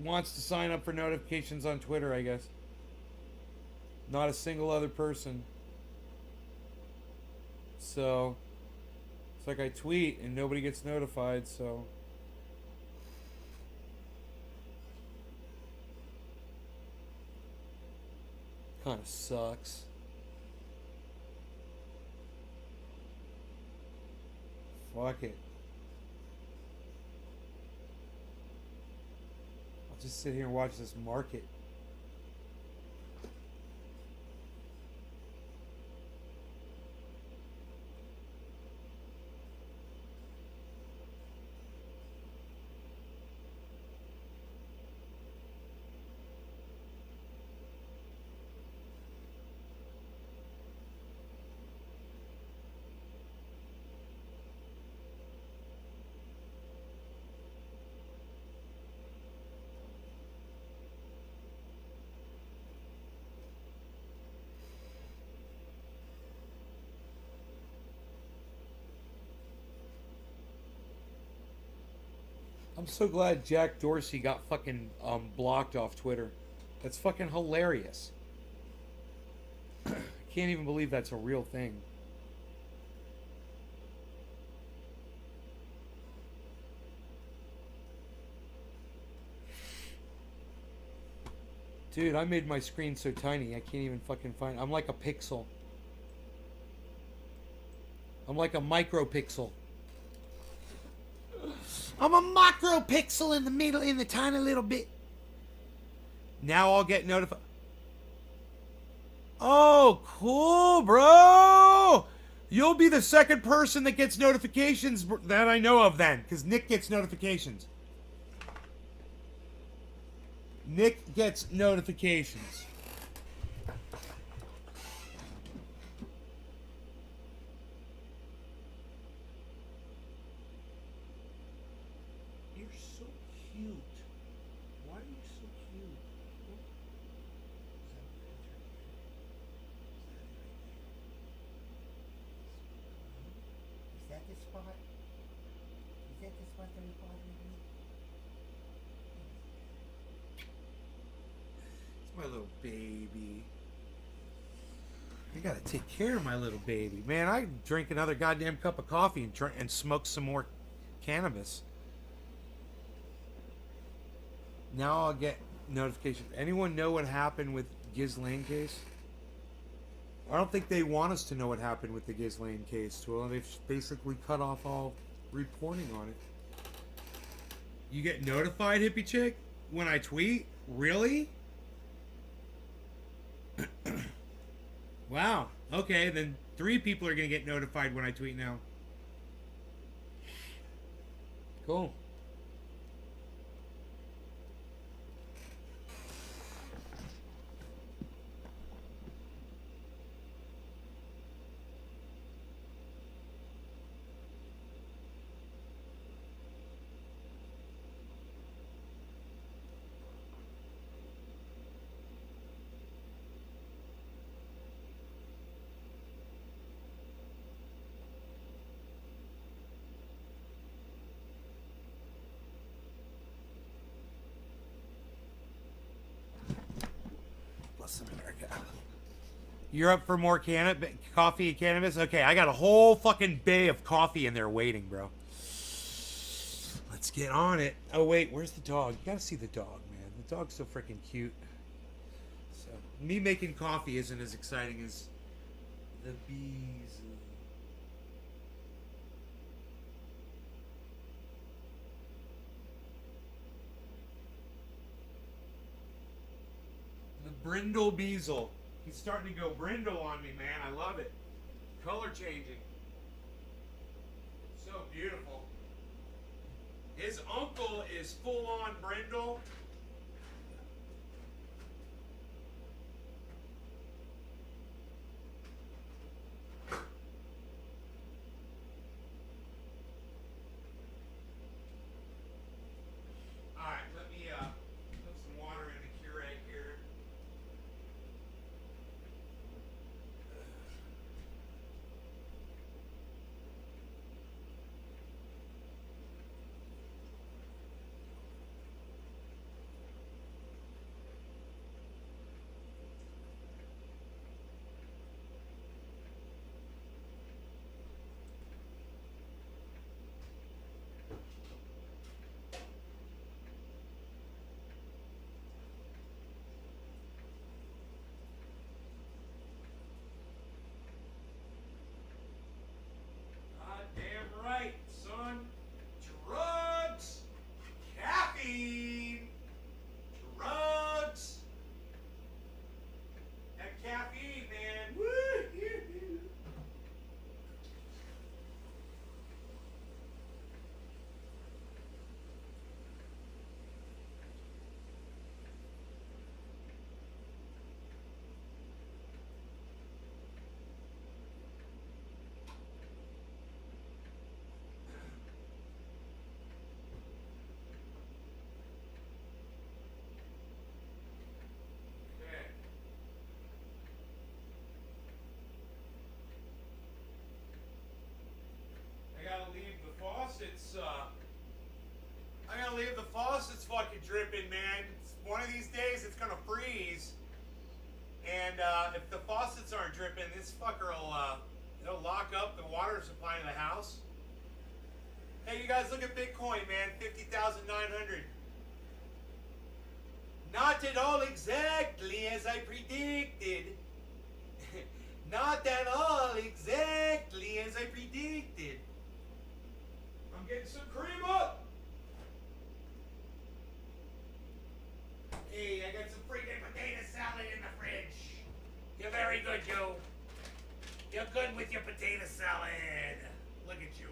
wants to sign up for notifications on Twitter, I guess. Not a single other person. So, it's like I tweet and nobody gets notified, so. Kind of sucks. Fuck it. I'll just sit here and watch this market. I'm so glad Jack Dorsey got fucking blocked off Twitter. That's fucking hilarious. I can't even believe that's a real thing. Dude, I made my screen so tiny I can't even fucking find. I'm like a pixel. I'm like a micropixel. I'm a macro pixel in the middle, in the tiny little bit. Now I'll get notified. Oh, cool, bro. You'll be the second person that gets notifications that I know of then, because Nick gets notifications. Nick gets notifications. You're so cute. Why are you so cute? Is that the spot? Is that the spot that we bothering me? It's my little baby. I gotta take care of my little baby. Man, I drink another goddamn cup of coffee and smoke some more cannabis. Now I'll get notifications. Anyone know what happened with Ghislaine case? I don't think they want us to know what happened with the Ghislaine case. Well, they've basically cut off all reporting on it. You get notified, hippie chick, when I tweet? Really? Wow. Okay, then 3 people are going to get notified when I tweet now. Cool. Bless America. You're up for more coffee and cannabis? Okay, I got a whole fucking bay of coffee in there waiting, bro. Let's get on it. Oh, wait, where's the dog? You gotta see the dog, man. The dog's so freaking cute. So, me making coffee isn't as exciting as the bees. The brindle beazle. He's starting to go brindle on me, man. I love it. Color changing. So beautiful. His uncle is full on brindle. Alright, let me put some water in the Keurig here. dripping, man. One of these days it's gonna freeze. And if the faucets aren't dripping, this fucker will it'll lock up the water supply to the house. Hey, you guys, look at Bitcoin, man. 50,900. Not at all exactly as I predicted. Not at all exactly as I predicted. I'm getting some cream up. Hey, I got some freaking potato salad in the fridge. You're very good, Joe. You're good with your potato salad. Look at you.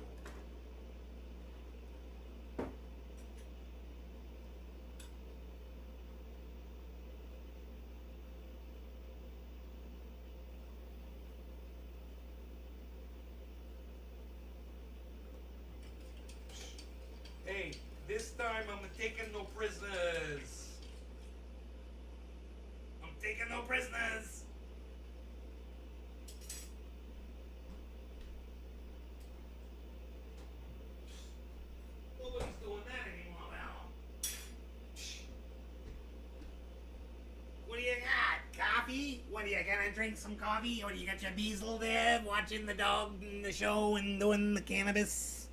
Hey, this time I'm taking no prisoners. I'm taking no prisoners. Nobody's doing that anymore now. What do you got? Coffee? What are you gonna drink some coffee? Or do you got your Beazle there watching the dog and the show and doing the cannabis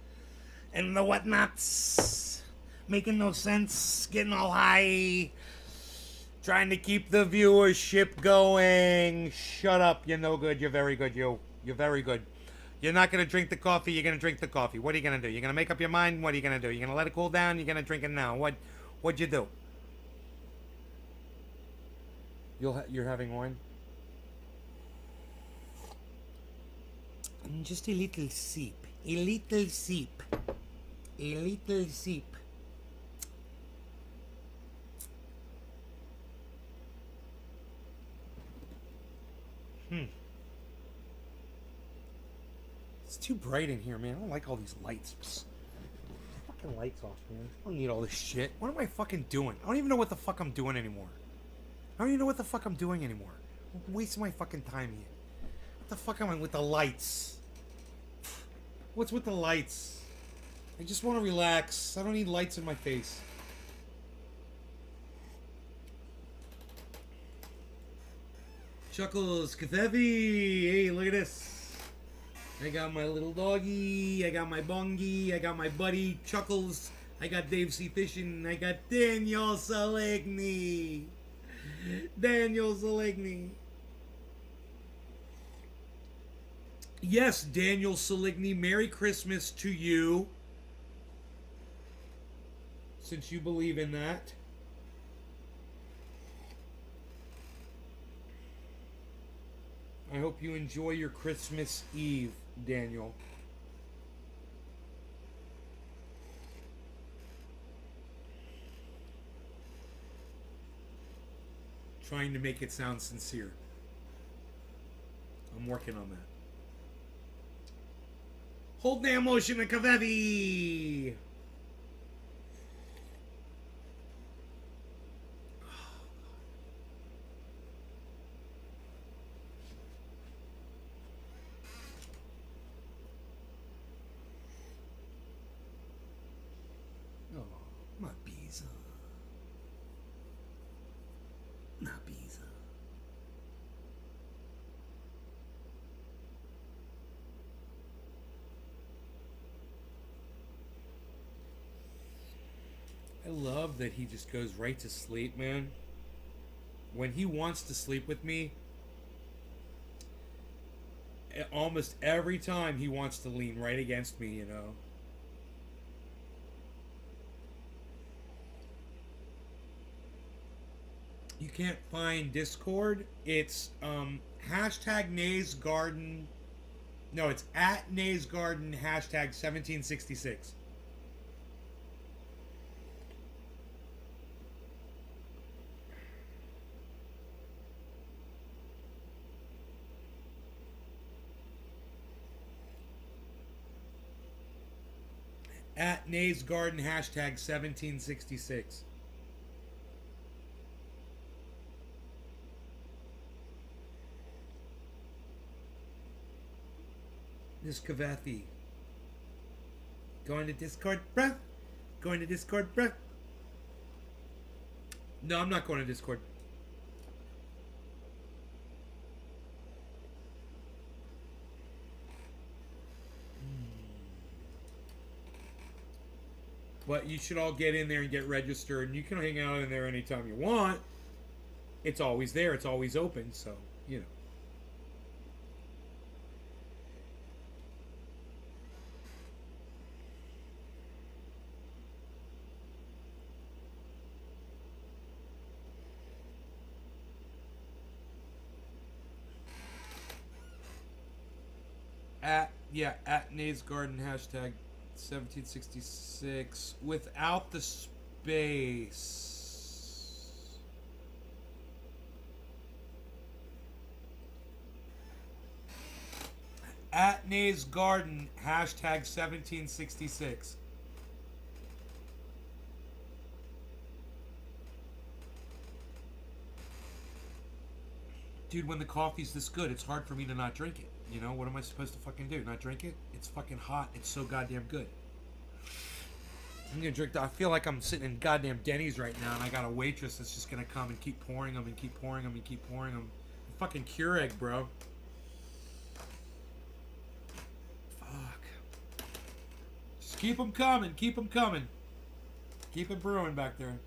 and the whatnots? Making no sense, getting all high, trying to keep the viewership going. Shut up, you're no good, you're very good, you're very good. You're not gonna drink the coffee, you're gonna drink the coffee. What are you gonna do? You're gonna make up your mind, what are you gonna do? You're gonna let it cool down, you're gonna drink it now. What'd you do? You're having wine? Just a little sip. A little sip. A little sip. It's too bright in here, man. I don't like all these lights. Fucking lights off, man. I don't need all this shit. What am I fucking doing? I don't even know what the fuck I'm doing anymore. I don't even know what the fuck I'm doing anymore. I'm wasting my fucking time here. What the fuck am I with the lights? What's with the lights? I just want to relax. I don't need lights in my face. Chuckles, Kathevi. Hey, look at this. I got my little doggy. I got my bongi. I got my buddy Chuckles. I got Dave C. Fishing. I got Daniel Salegny. Daniel Salegny. Yes, Daniel Saligny, Merry Christmas to you. Since you believe in that. I hope you enjoy your Christmas Eve, Daniel. Trying to make it sound sincere. I'm working on that. Hold the emotion of Kavevi. Oh, my pizza. My pizza. I love that he just goes right to sleep, man. When he wants to sleep with me, almost every time he wants to lean right against me, you know. You can't find Discord. It's hashtag Nays Garden. No, it's at Nays Garden hashtag 1766. At Nays Garden hashtag 1766. This Kavathi. Going to Discord, bruh. Going to Discord, bruh. No, I'm not going to Discord. But you should all get in there and get registered, and you can hang out in there anytime you want. It's always there. It's always open, so, you know. At Nays Garden, hashtag 1766, without the space. At Nays Garden, hashtag 1766. Dude, when the coffee's this good, it's hard for me to not drink it. You know, what am I supposed to fucking do? Not drink it? It's fucking hot. It's so goddamn good. I'm gonna drink that. I feel like I'm sitting in goddamn Denny's right now, and I got a waitress that's just gonna come and keep pouring them and keep pouring them and keep pouring them. Fucking Keurig, bro. Fuck. Just keep them coming. Keep them coming. Keep it brewing back there.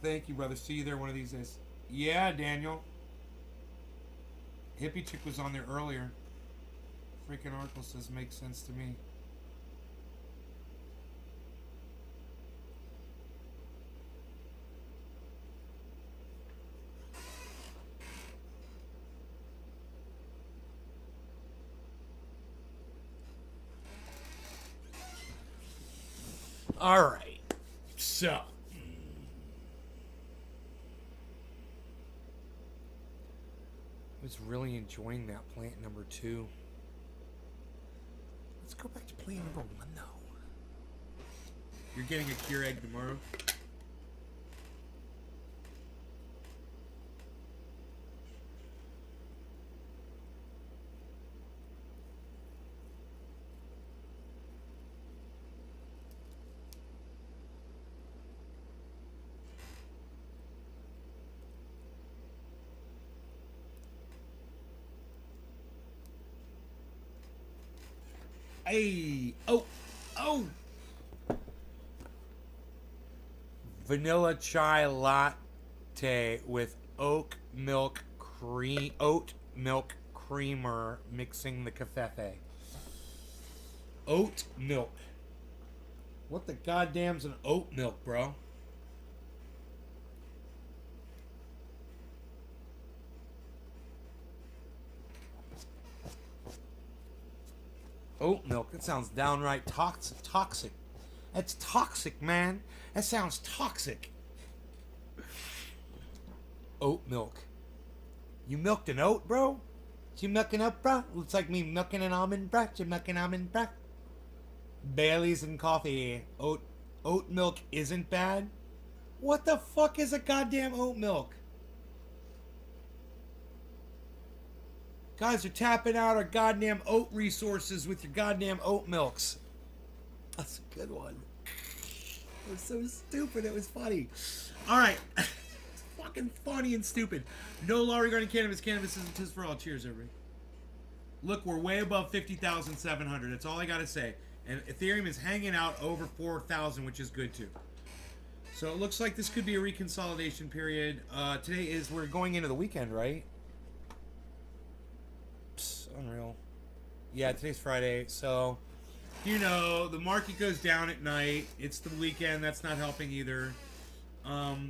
Thank you, brother. See you there one of these days. Yeah, Daniel. Hippie chick was on there earlier. Freaking article says makes sense to me. All right. So. I was really enjoying that plant number 2. Let's go back to plant number 1, though. You're getting a Keurig tomorrow? Hey, oh, vanilla chai latte with oat milk creamer mixing the cafefe. Oat milk. What the goddamn's an oat milk, bro? Oat milk. That sounds downright toxic. That's toxic, man. That sounds toxic. Oat milk. You milked an oat, bro? You milking up, bro? Looks like me milking an almond, bro. You milking almond, bro? Bailey's and coffee. Oat milk isn't bad? What the fuck is a goddamn oat milk? Guys are tapping out our goddamn oat resources with your goddamn oat milks. That's a good one. It was so stupid, it was funny. Alright. It's fucking funny and stupid. No law regarding cannabis. Cannabis isn't just for all. Cheers, everybody. Look, we're way above 50,700. That's all I gotta say. And Ethereum is hanging out over 4,000, which is good too. So it looks like this could be a reconsolidation period. We're going into the weekend, right? Unreal. Yeah, today's Friday, so you know the market goes down at night. It's the weekend. That's not helping either.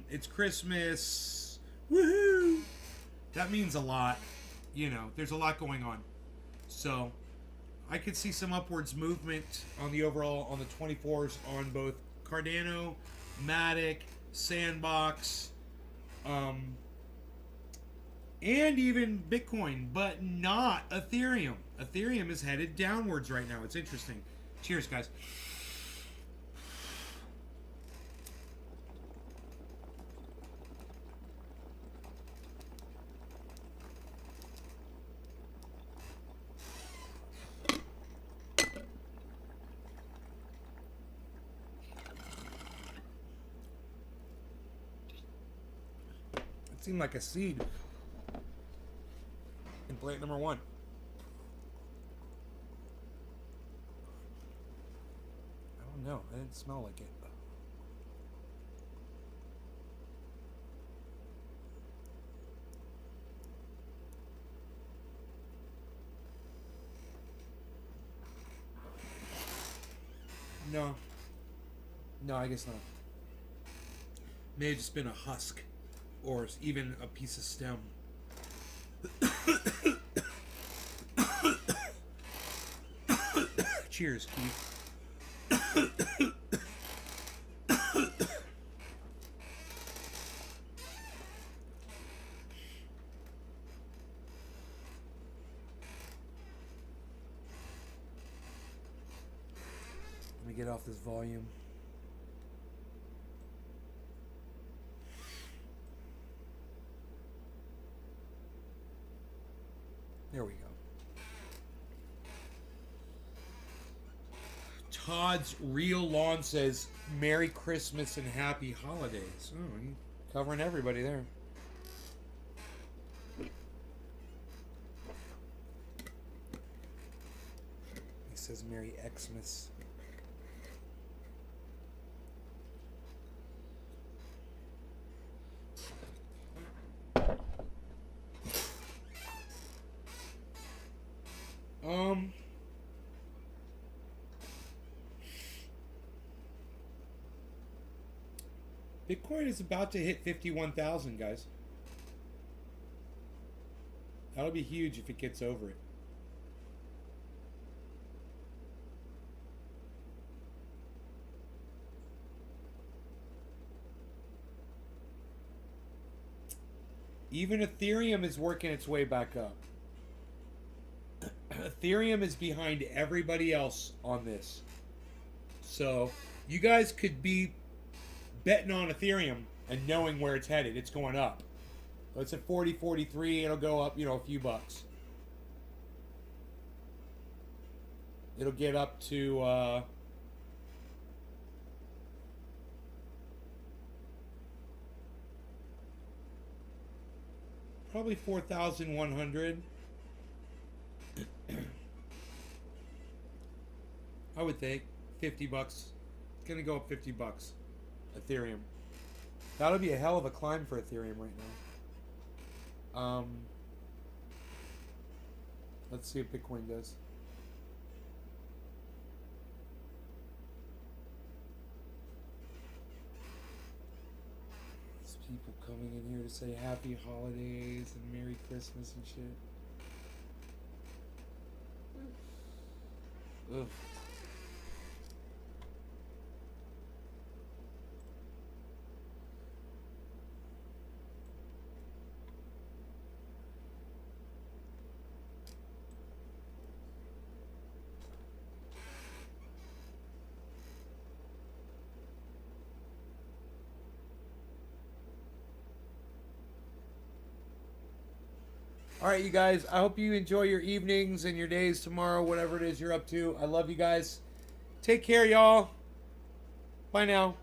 It's Christmas. Woohoo! That means a lot. You know, there's a lot going on. So I could see some upwards movement on the overall on the 24s on both Cardano, Matic, Sandbox, and even Bitcoin, but not Ethereum. Ethereum is headed downwards right now. It's interesting. Cheers, guys. seemed like a seed in plant number 1. I don't know. I didn't smell like it. No. No, I guess not. May have just been a husk. Or even a piece of stem. Cheers, Keith. Let me get off this volume. There we go. Todd's Real Lawn says, Merry Christmas and Happy Holidays. Oh, he's covering everybody there. He says Merry Xmas. Bitcoin is about to hit 51,000, guys. That'll be huge if it gets over it. Even Ethereum is working its way back up. Ethereum is behind everybody else on this. So, you guys could be betting on Ethereum and knowing where it's headed. It's going up. So it's at 40, 43. It'll go up, a few bucks. It'll get up to probably 4,100. I would think 50 bucks. It's gonna go up 50 bucks. Ethereum. That'll be a hell of a climb for Ethereum right now. Let's see what Bitcoin does. There's people coming in here to say Happy Holidays and Merry Christmas and shit. Ugh. All right, you guys. I hope you enjoy your evenings and your days tomorrow, whatever it is you're up to. I love you guys. Take care, y'all. Bye now.